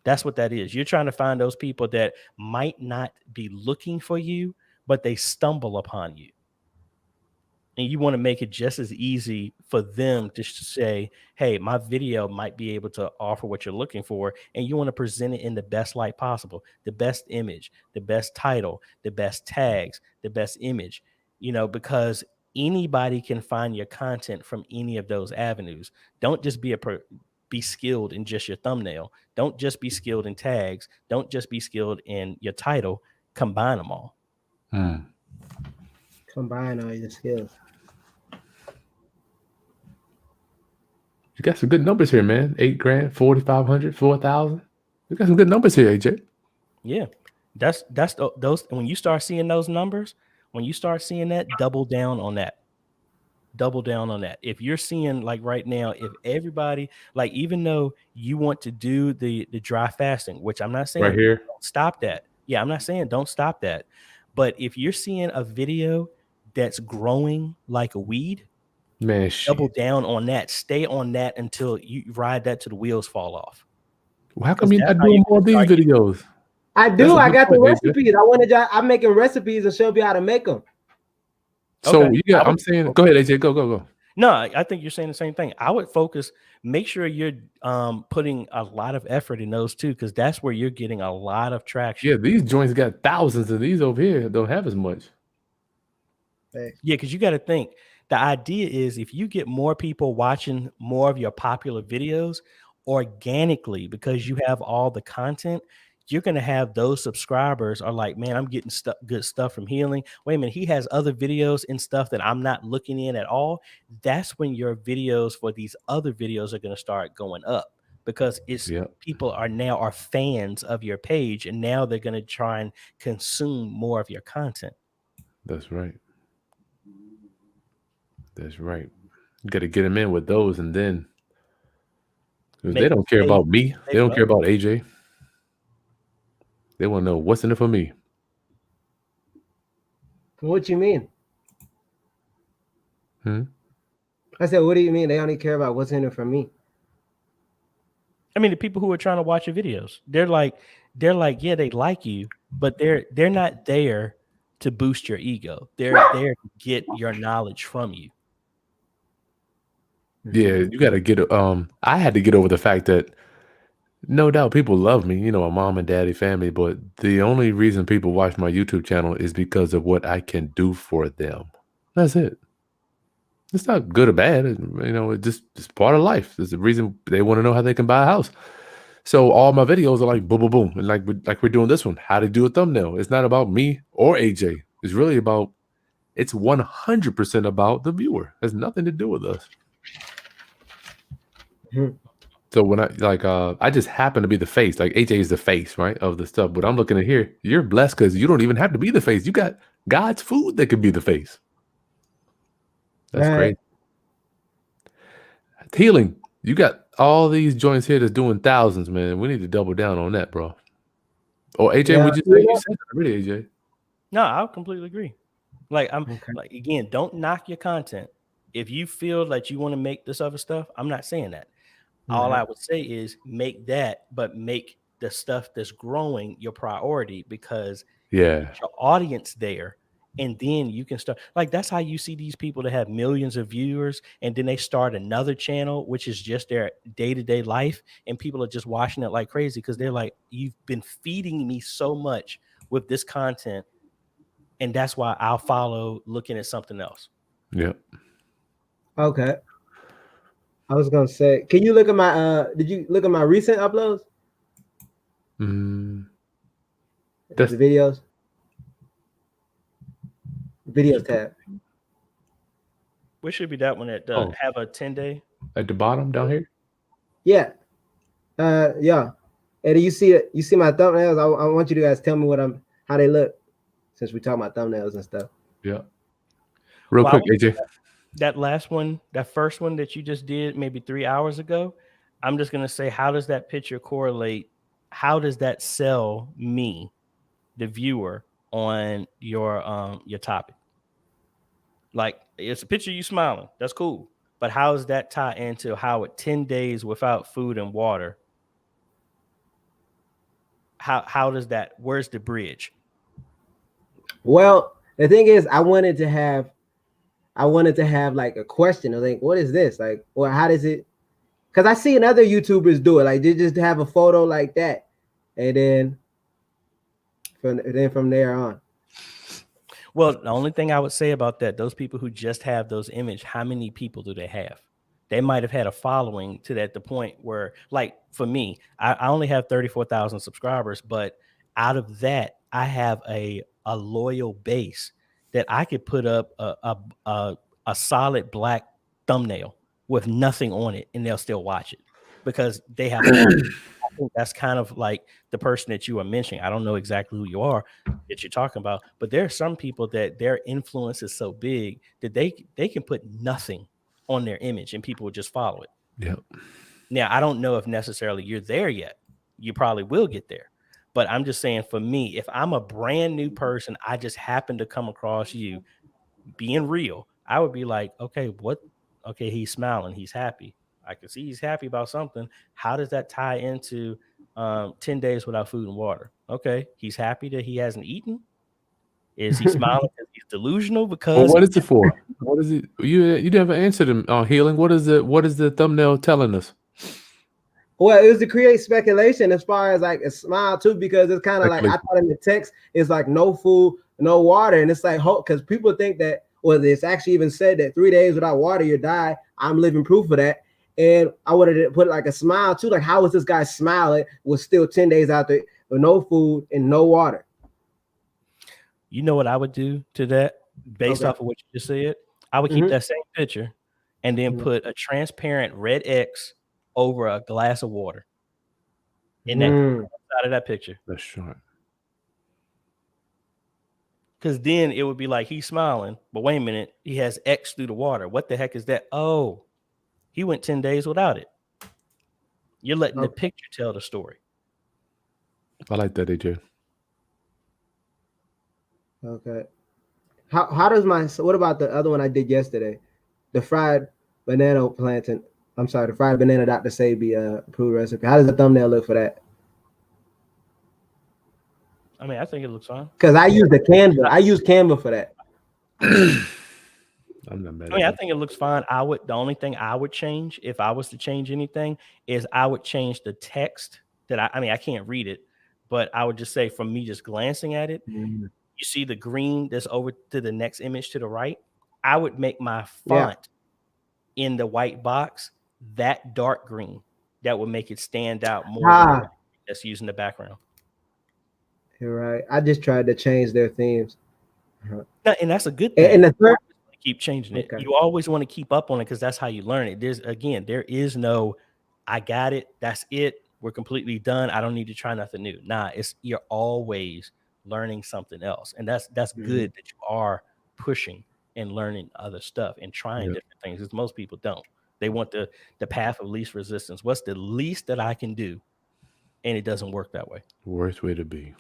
That's what that is. You're trying to find those people that might not be looking for you, but they stumble upon you. And you want to make it just as easy for them to say, hey, my video might be able to offer what you're looking for. And you want to present it in the best light possible, the best image, the best title, the best tags, the best image, because anybody can find your content from any of those avenues. Don't just be skilled in just your thumbnail. Don't just be skilled in tags. Don't just be skilled in your title. Combine them all. Combine all your skills. You got some good numbers here, man. $8,000, 4,500, 4,000. You got some good numbers here, AJ. Yeah, that's those. When you start seeing those numbers, when you start seeing that, double down on that. Double down on that. If you're seeing, like right now, if everybody, like, even though you want to do the dry fasting, which I'm not saying right here, don't stop that. Yeah, I'm not saying don't stop that. But if you're seeing a video that's growing like a weed, man, double down on that. Stay on that until you ride that till the wheels fall off. Well, how come you're not doing more of these videos? I do. I got the recipes. I'm making recipes and show you how to make them. So I'm saying, go ahead, AJ. Go. No, I think you're saying the same thing. I would focus, make sure you're putting a lot of effort in those too, because that's where you're getting a lot of traction. Yeah, these joints got thousands, and these over here don't have as much. Yeah, because you got to think, the idea is if you get more people watching more of your popular videos organically, because you have all the content, you're going to have those subscribers are like, man, I'm getting good stuff from healing. Wait a minute, he has other videos and stuff that I'm not looking in at all. That's when your videos for these other videos are going to start going up, because people are fans of your page, and now they're going to try and consume more of your content. That's right. That's right. You got to get them in with those, and then they don't care about me. They don't care about AJ. They want to know what's in it for me. What you mean? I said, what do you mean? They only care about what's in it for me. I mean, the people who are trying to watch your videos, they're like, they're like, yeah, they like you, but they're not there to boost your ego. They're there to get your knowledge from you. Yeah, you got to get. I had to get over the fact that no doubt people love me, my mom and daddy, family, but the only reason people watch my YouTube channel is because of what I can do for them. That's it. It's not good or bad. It's part of life. It's the reason they want to know how they can buy a house. So all my videos are like boom, boom, boom, and like we're doing this one, how to do a thumbnail. It's not about me or AJ. It's really about. It's 100% about the viewer. It has nothing to do with us. Mhm. So when I just happen to be the face, like AJ is the face, right, of the stuff. But I'm looking at here, you're blessed because you don't even have to be the face. You got God's food that could be the face. That's Right. great. Healing. You got all these joints here that's doing thousands, man. We need to double down on that, bro. Or AJ, Yeah, would you say you said that already, AJ? No, I completely agree. Like Okay. like again, don't knock your content. If you feel like you want to make this other stuff, I'm not saying that. All I would say is make that, but make the stuff that's growing your priority because Yeah. get your audience there. And then you can start like that's how you see these people that have millions of viewers and then they start another channel, which is just their day-to-day life. And people are just watching it like crazy because they're like, you've been feeding me so much with this content. And that's why I'll follow looking at something else. Yep. Okay. I was gonna say, can you look at my did you look at my recent uploads? That's The videos. Videos tab. Which should be that one that have a 10-day at the bottom down here. Yeah. Yeah. And you see it, you see my thumbnails. I want you to guys tell me how they look since we talk about thumbnails and stuff. Yeah. Real quick, AJ. That last one, that first one that you just did maybe 3 hours ago, I'm just going to say, how does that picture correlate? How does that sell me, the viewer, on your topic? Like, it's a picture of you smiling. That's cool. But how does that tie into how at 10 days without food and water? How does that, where's the bridge? Well, the thing is, I wanted to have like a question. I think, what is this? Like, well, how does it? Because I seen other YouTubers do it. Like, they just have a photo like that, and then from there on. Well, the only thing I would say about that, those people who just have those images, how many people do they have? They might have had a following to that, the point where, like for me, I only have 34,000 subscribers, but out of that, I have a loyal base that I could put up a solid black thumbnail with nothing on it, and they'll still watch it because they have. I think that's kind of like the person that you are mentioning. I don't know exactly who you are that you're talking about, but there are some people that their influence is so big that they can put nothing on their image and people will just follow it. Yep. Now, I don't know if necessarily you're there yet. You probably will get there. But I'm just saying, for me, if I'm a brand new person, I just happen to come across you being real, I would be like, okay, he's smiling, he's happy. I can see he's happy about something. How does that tie into 10 days without food and water? Okay, he's happy that he hasn't eaten. Is he smiling because he's delusional? Because well, what is it for? What is it? You never answered him on healing. What is the thumbnail telling us? Well, it was to create speculation as far as like a smile too, because it's kind of like, I thought in the text it's like no food, no water, and it's like because people think that, well, it's actually even said that 3 days without water you die. I'm living proof of that. And I wanted to put like a smile too, like how is this guy smiling with still 10 days out there with no food and no water? You know what I would do to that based off of what you just said? I would keep that same picture and then put a transparent red X over a glass of water in that side of that picture. That's short. Because then it would be like he's smiling, but wait a minute, he has X through the water. What the heck is that? Oh, he went 10 days without it. You're letting the picture tell the story. I like that, AJ. Okay. How does what about the other one I did yesterday? The fried banana plantain. I'm sorry, the fried banana Dr. Sebi approved recipe. How does the thumbnail look for that? I mean, I think it looks fine. Because I use the Canva. I use Canva for that. I'm not mad I mean, I at think it looks fine. The only thing I would change if I was to change anything is I would change the text that I mean, I can't read it, but I would just say from me just glancing at it, you see the green that's over to the next image to the right. I would make my font in the white box that dark green. That would make it stand out more than that's using the background. You're right. I just tried to change their themes. And that's a good thing. And the third, keep changing it. You always want to keep up on it because that's how you learn it. There is no, I got it. That's it. We're completely done. I don't need to try nothing new. Nah, you're always learning something else, and that's good that you are pushing and learning other stuff and trying different things. Because most people don't. They want the path of least resistance. What's the least that I can do? And it doesn't work that way. Worst way to be.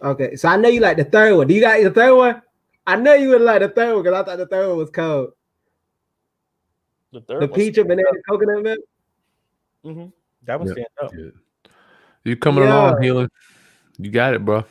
Okay, so I know you like the third one. Do you got the third one? I know you would like the third one because I thought the third one was cold. The peach and banana coconut milk. That one stands up. Yeah. You coming along, healing? You got it, bro.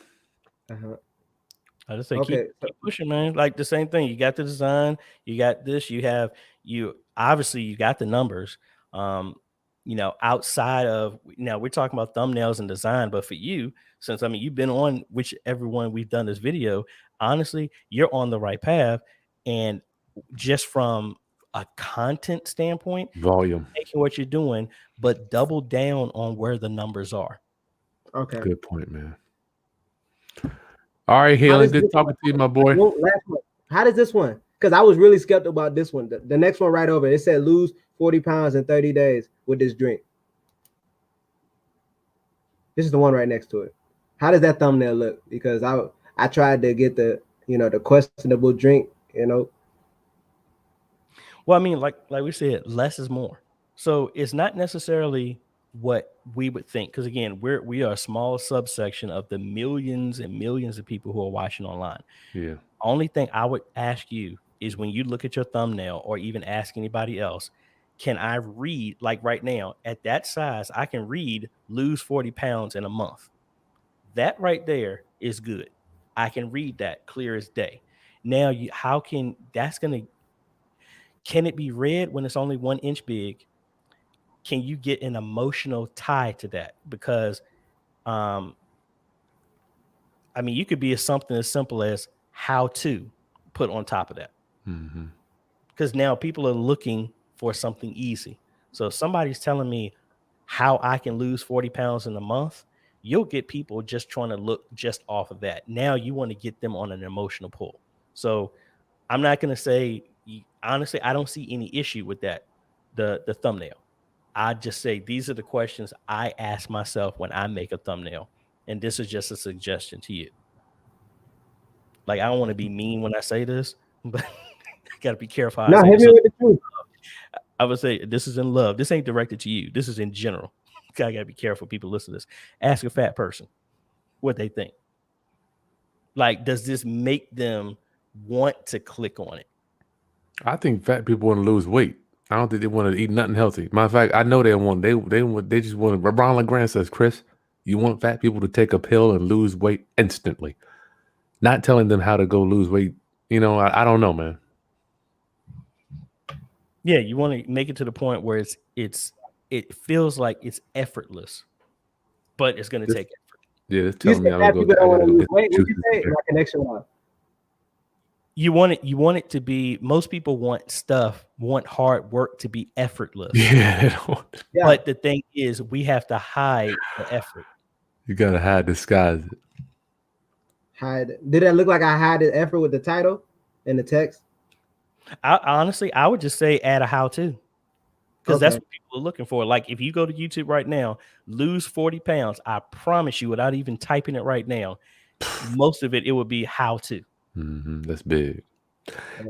I just say keep pushing, man. Like the same thing. You got the design. You got this. You obviously you got the numbers. Outside of we're talking about thumbnails and design, but for you, since you've been on whichever one we've done this video, honestly, you're on the right path. And just from a content standpoint, volume, making what you're doing, but double down on where the numbers are. Okay. Good point, man. All right, Healing. Good talking to you, my boy. Last one. How does this one? Because I was really skeptical about this one. The next one right over, it said lose 40 pounds in 30 days with this drink. This is the one right next to it. How does that thumbnail look? Because I tried to get the questionable drink, Well, I mean, like we said, less is more. So it's not necessarily what we would think. Because again, we are a small subsection of the millions and millions of people who are watching online. Yeah. Only thing I would ask you is when you look at your thumbnail or even ask anybody else, can I read, like right now, at that size, I can read lose 40 pounds in a month. That right there is good. I can read that clear as day. Now, can it be read when it's only 1 inch big? Can you get an emotional tie to that? Because, you could be something as simple as how to put on top of that. Because now people are looking for something easy. So if somebody's telling me how I can lose 40 pounds in a month, you'll get people just trying to look just off of that. Now you want to get them on an emotional pull. So I'm not going to say, honestly, I don't see any issue with that, the thumbnail. I just say these are the questions I ask myself when I make a thumbnail. And this is just a suggestion to you. Like, I don't want to be mean when I say this, but I got to be careful. No, hit me with the truth. I would say this is in love. This ain't directed to you. This is in general. I got to be careful. People listen to this. Ask a fat person what they think. Like, does this make them want to click on it? I think fat people want to lose weight. I don't think they want to eat nothing healthy. Matter of fact, I know they want. They just want. Ron LeGrand says, Chris, you want fat people to take a pill and lose weight instantly. Not telling them how to go lose weight. I don't know, man. Yeah, you want to make it to the point where it feels like it's effortless, but it's going to take effort. Yeah, it's telling me I'm going to go wait, what you say? My connection line. You want it to be. Most people want hard work to be effortless. Yeah. But the thing is, we have to hide the effort. You gotta disguise it. Hide it. Did it look like I hide the effort with the title and the text? Honestly, I would just say add a how-to, because that's what people are looking for. Like, if you go to YouTube right now, lose 40 pounds, I promise you, without even typing it right now, most of it would be how-to. That's big.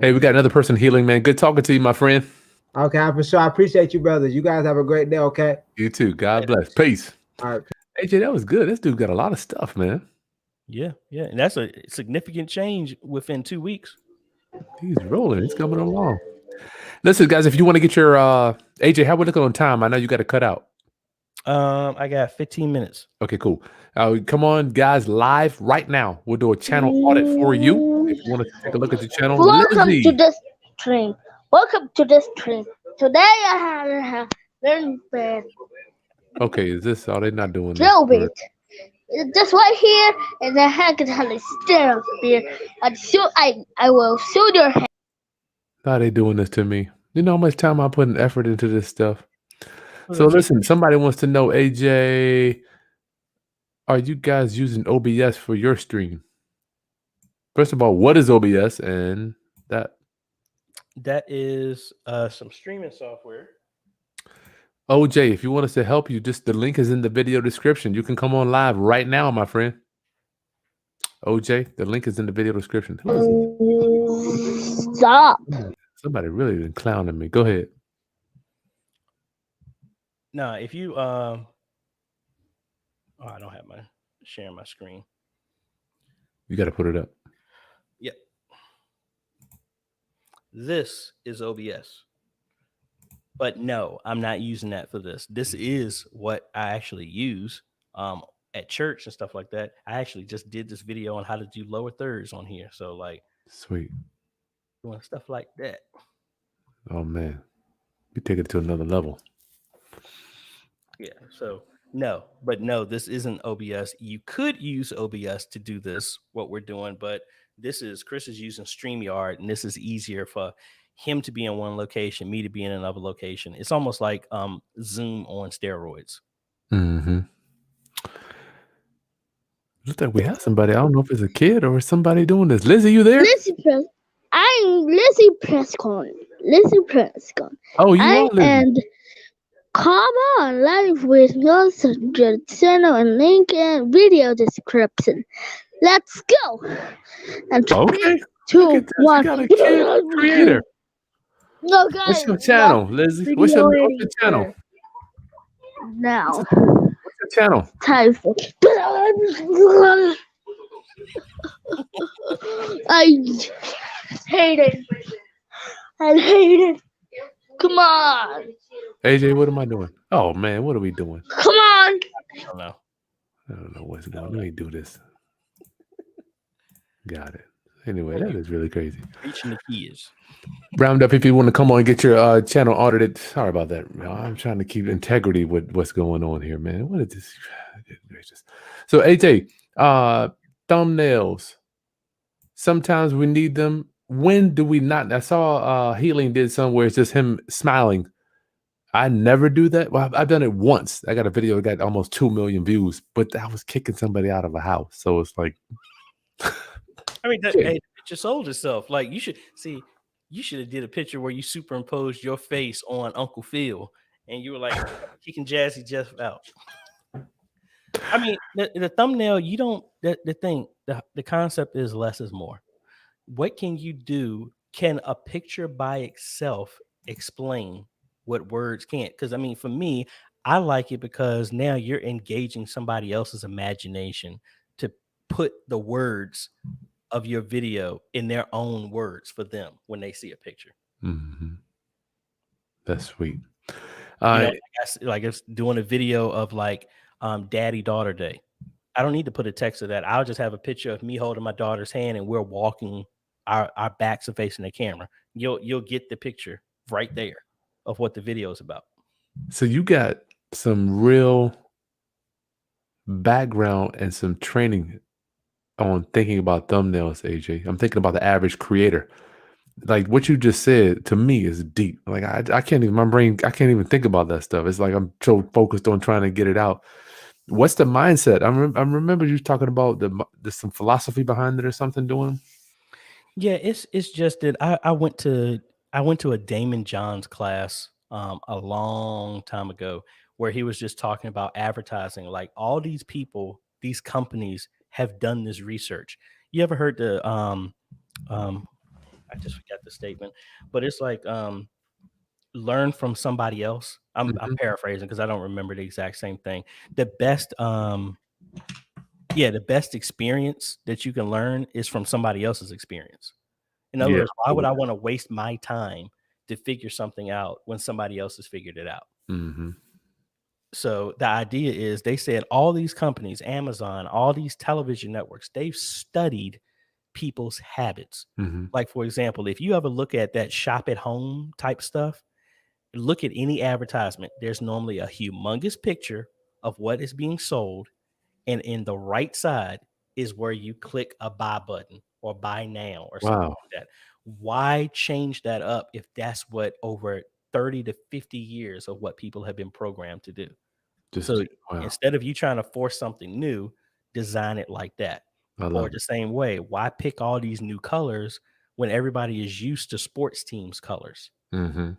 Hey, we got another person healing, man. Good talking to you, my friend. Okay, for sure. I appreciate you, brothers. You guys have a great day, okay? You too. God bless. Peace. All right. AJ, that was good. This dude got a lot of stuff, man. Yeah. And that's a significant change within 2 weeks. He's rolling. He's coming along. Listen, guys, if you want to get your AJ, how we looking on time? I know you got to cut out. I got 15 minutes. Okay, cool. Come on, guys, live right now. We'll do a channel audit for you. If you want to take a look at your channel, Welcome to Lizzie. this stream. Welcome to this stream. Today I have learned that Okay, is this? Oh, they're not doing this. jailbait. It's just right here, and the hack is having stairs there. And so I will show your hand. How they doing this to me? You know how much time I put an effort into this stuff. Well, So that's listen, somebody wants to know, AJ, are you guys using OBS for your stream? First of all, what is OBS? And that That is some streaming software. OJ, if you want us to help you, just the link is in the video description. You can come on live right now, my friend. OJ, the link is in the video description. Stop. Somebody really been clowning me. Go ahead. No, if you oh, I don't have my sharing my screen. You got to put it up. Yep. This is OBS. But no, I'm not using that for this. This is what I actually use at church and stuff like that. I actually just did this video on how to do lower thirds on here. So like Sweet. doing stuff like that. Oh man, you take it to another level. Yeah. So no, this isn't OBS. You could use OBS to do this, what we're doing, but this is Chris is using StreamYard, and this is easier for him to be in one location, me to be in another location. It's almost like Zoom on steroids. Mm-hmm. Looks like we have somebody. I don't know if it's a kid or somebody doing this. Lizzie, you there? I'm Lizzie Prescott. Lizzie Prescott. Oh, you are Lizzie. And come on live with your channel and link in video description. Let's go. And Okay. 2, Look at this. 1. You got a kid creator. No, guys. What's your channel, Lizzie? What's your channel? Now. What's your channel? Time for. I hate it. I hate it. Come on. AJ, what am I doing? Oh man, what are we doing? Come on. I don't know. I don't know what's going on. Let me do this. Got it. Anyway, that is really crazy. Reaching the keys. Round up if you want to come on and get your channel audited. Sorry about that. I'm trying to keep integrity with what's going on here, man. What is this? Gracious. So AJ, thumbnails. Sometimes we need them. When do we not? I saw Healing did some where it's just him smiling. I never do that. Well, I've done it once. I got a video that got almost 2 million views, but I was kicking somebody out of a house. So it's like, I mean, hey, the picture sold itself. Like you should have did a picture where you superimposed your face on Uncle Phil, and you were like kicking Jazzy Jeff out. I mean, the thumbnail. You don't. The concept is less is more. What can you do? Can a picture by itself explain what words can't? Because I mean, for me, I like it because now you're engaging somebody else's imagination to put the words of your video in their own words for them when they see a picture. mm-hmm. That's sweet. Like it's doing a video of like daddy daughter day. I don't need to put a text of that. I'll just have a picture of me holding my daughter's hand and we're walking, our backs are facing the camera. You'll get the picture right there of what the video is about. So you got some real background and some training on thinking about thumbnails, AJ. I'm thinking about the average creator. Like what you just said to me is deep. Like I can't even, my brain, I can't even think about that stuff. It's like I'm so focused on trying to get it out. What's the mindset? I remember you talking about there's some philosophy behind it or something doing. Yeah, it's just that I went to a Damon Johns class a long time ago where he was just talking about advertising. Like all these people, these companies have done this research. You ever heard the I just forgot the statement, but it's like learn from somebody else. I'm paraphrasing because I don't remember the exact same thing. The best experience that you can learn is from somebody else's experience. In other words, why would I want to waste my time to figure something out when somebody else has figured it out? Mm-hmm. So the idea is they said all these companies, Amazon, all these television networks, they've studied people's habits. Mm-hmm. Like, for example, if you ever look at that shop at home type stuff, look at any advertisement. There's normally a humongous picture of what is being sold. And in the right side is where you click a buy button or buy now or something Wow. like that. Why change that up if that's what over 30 to 50 years of what people have been programmed to do? So Wow. instead of you trying to force something new, design it like that. I love Or it. the same way, why pick all these new colors when everybody is used to sports teams' colors? Mm-hmm.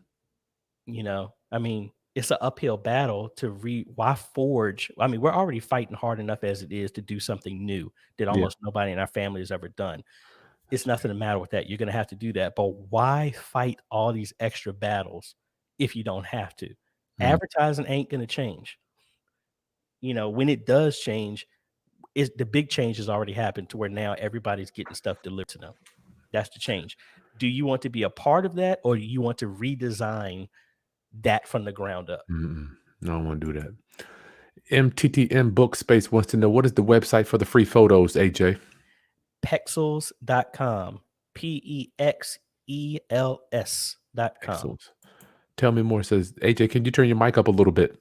You know, I mean, it's an uphill battle to why forge? I mean, we're already fighting hard enough as it is to do something new that Yeah. almost nobody in our family has ever done. It's nothing to matter with that. You're going to have to do that. But why fight all these extra battles if you don't have to? Advertising ain't going to change. You know, when it does change, the big change has already happened to where now everybody's getting stuff delivered to them. That's the change. Do you want to be a part of that, or do you want to redesign that from the ground up? Mm-mm. No, I don't want to do that. MTTM Book Space wants to know, what is the website for the free photos, AJ? Pexels.com. PEXELS.com. Excellent. Tell me more. It says, AJ, can you turn your mic up a little bit?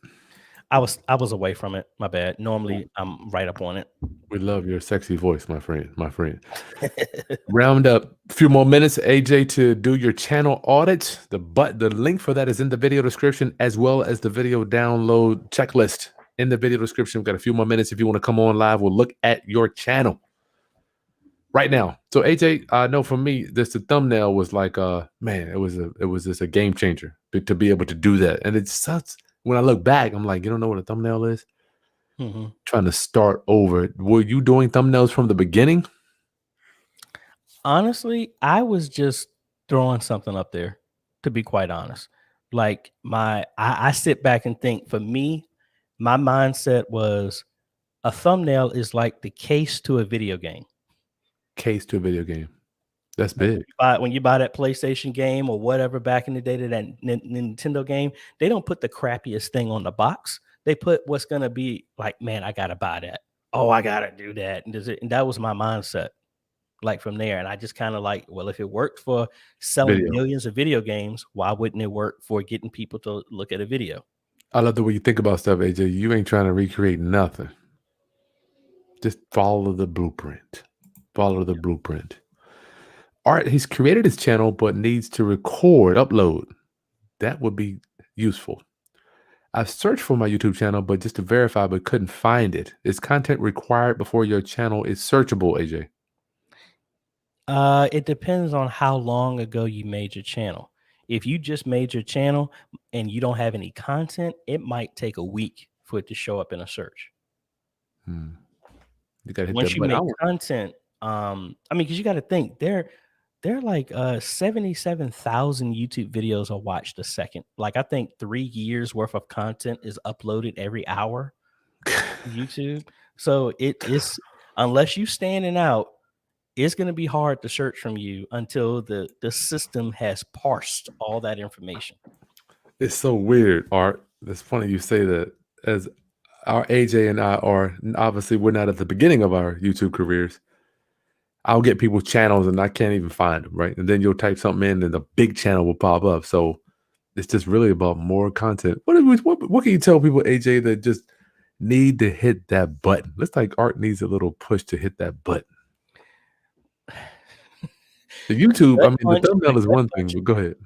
I was away from it. My bad. Normally I'm right up on it. We love your sexy voice, my friend. Round up a few more minutes, AJ, to do your channel audit. The link for that is in the video description, as well as the video download checklist in the video description. We've got a few more minutes. If you want to come on live, we'll look at your channel right now. So AJ, I know for me, the thumbnail was like, man, it was just a game changer to be able to do that. And it's such, when I look back, I'm like, you don't know what a thumbnail is? Mm-hmm. Trying to start over. Were you doing thumbnails from the beginning? Honestly, I was just throwing something up there, to be quite honest. Like I sit back and think, for me, my mindset was a thumbnail is like the case to a video game. Case to a video game. That's Like big. when you buy that PlayStation game or whatever back in the day, that Nintendo game, they don't put the crappiest thing on the box. They put what's going to be like, man, I got to buy that. Oh, I got to do that. And that was my mindset. Like from there. And I just kind of like, well, if it worked for selling millions of video games, why wouldn't it work for getting people to look at a video? I love the way you think about stuff, AJ. You ain't trying to recreate nothing. Just follow the blueprint. Follow the blueprint. Art, he's created his channel, but needs to upload. That would be useful. I've searched for my YouTube channel, but just to verify, but couldn't find it. Is content required before your channel is searchable, AJ? It depends on how long ago you made your channel. If you just made your channel and you don't have any content, it might take a week for it to show up in a search. You gotta hit Once that you button. make content, I mean, because you got to think they're like 77,000 YouTube videos are watched a second. Like I think 3 years worth of content is uploaded every hour to YouTube. So it is, unless you standing out, it's going to be hard to search from you until the system has parsed all that information. It's so weird, Art. It's funny you say that, as our AJ and I are, obviously we're not at the beginning of our YouTube careers. I'll get people's channels and I can't even find them, right? And then you'll type something in and the big channel will pop up. So it's just really about more content. What can you tell people, AJ, that just need to hit that button? Looks like Art needs a little push to hit that button. The YouTube, I mean, the thumbnail is one thing, but go ahead.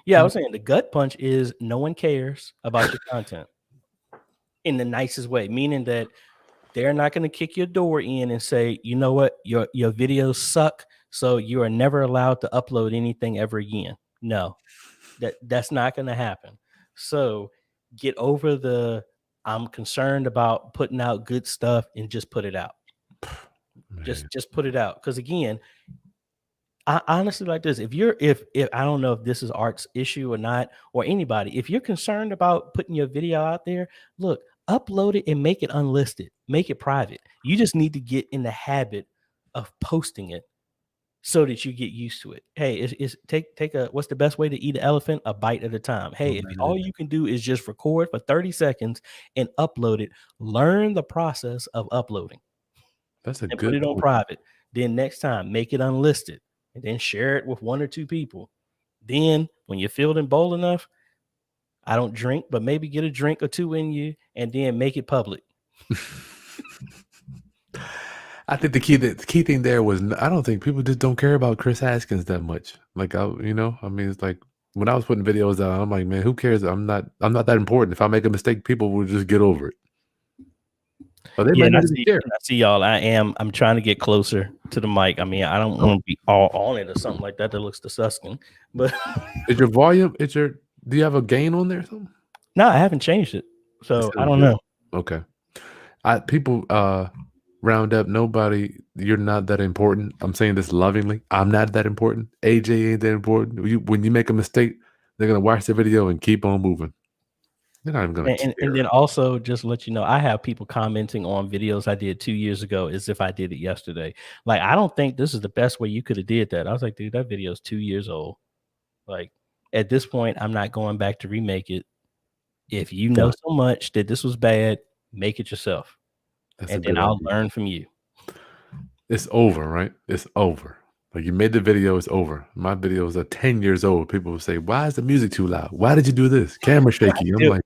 Yeah, I was saying the gut punch is no one cares about your content in the nicest way, meaning that they're not going to kick your door in and say, you know what, your videos suck, so you are never allowed to upload anything ever again. No, that's not going to happen. So get over the I'm concerned about putting out good stuff and just put it out. Just put it out. Because again, I honestly like this. If I don't know if this is Art's issue or not, or anybody, if you're concerned about putting your video out there, look, upload it and make it unlisted, make it private. You just need to get in the habit of posting it so that you get used to it. Hey, it's take a what's the best way to eat an elephant? A bite at a time. Hey, if all you can do is just record for 30 seconds and upload it, learn the process of uploading. That's a And good put it on point. private. Then next time, make it unlisted and then share it with 1 or 2 people. Then when you're feeling bold enough, I don't drink, but maybe get a drink or 2 in you and then make it public. I think the key thing there was I don't think people just don't care about Chris Haskins that much. Like I mean, it's like when I was putting videos out, I'm like, man, who cares? I'm not that important. If I make a mistake, people will just get over it. But they might not even care. I see y'all. I'm trying to get closer to the mic. I mean, I don't want to be all on it or something like that. That looks disgusting. But is your volume? Do you have a gain on there or something? No, I haven't changed it. So I don't know. Okay. People round up nobody. You're not that important. I'm saying this lovingly. I'm not that important. AJ ain't that important. When you make a mistake, they're gonna watch the video and keep on moving. They're not even gonna care. And then also just let you know, I have people commenting on videos I did 2 years ago as if I did it yesterday. Like, I don't think this is the best way you could have did that. I was like, dude, that video is 2 years old. Like, at this point, I'm not going back to remake it. If you know so much that this was bad, make it yourself. And then I'll learn from you. It's over, right? It's over. Like, you made the video, it's over. My videos are 10 years old. People will say, why is the music too loud? Why did you do this? Camera shaky. I'm like,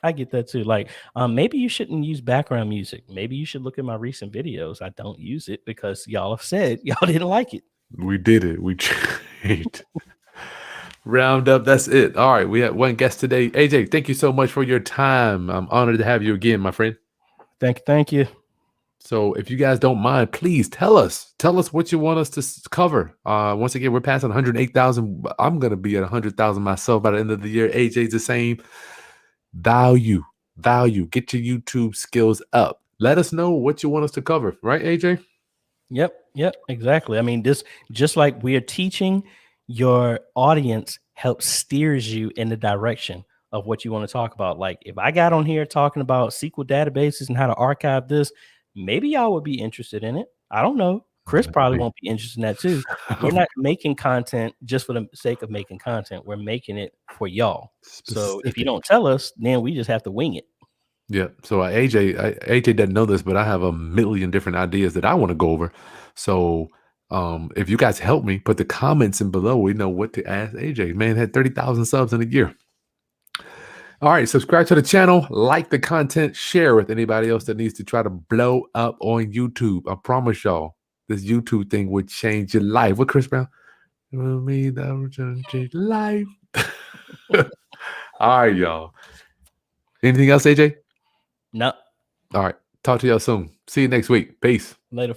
I get that too. Like, maybe you shouldn't use background music. Maybe you should look at my recent videos. I don't use it because y'all have said y'all didn't like it. We did it. We changed. Round up. That's it. All right. We had one guest today. AJ, thank you so much for your time. I'm honored to have you again, my friend. Thank you. So if you guys don't mind, please tell us what you want us to cover. Once again, we're passing 108,000. I'm going to be at 100,000 myself by the end of the year. AJ's the same. Value. Get your YouTube skills up. Let us know what you want us to cover. Right, AJ? Yep, exactly. I mean, this just like we are teaching, your audience helps steers you in the direction of what you want to talk about. Like, if I got on here talking about SQL databases and how to archive this, maybe y'all would be interested in it. I don't know. Chris probably won't be interested in that too. We're not making content just for the sake of making content. We're making it for y'all. So if you don't tell us, then we just have to wing it. Yeah. So AJ doesn't know this, but I have a million different ideas that I want to go over. So if you guys help me, put the comments in below. We know what to ask AJ. Man had 30,000 subs in a year. All right. Subscribe to the channel, like the content, share with anybody else that needs to try to blow up on YouTube. I promise y'all, this YouTube thing would change your life. What, Chris Brown? That would change your life. All right, y'all. Anything else, AJ? No. All right. Talk to y'all soon. See you next week. Peace. Later.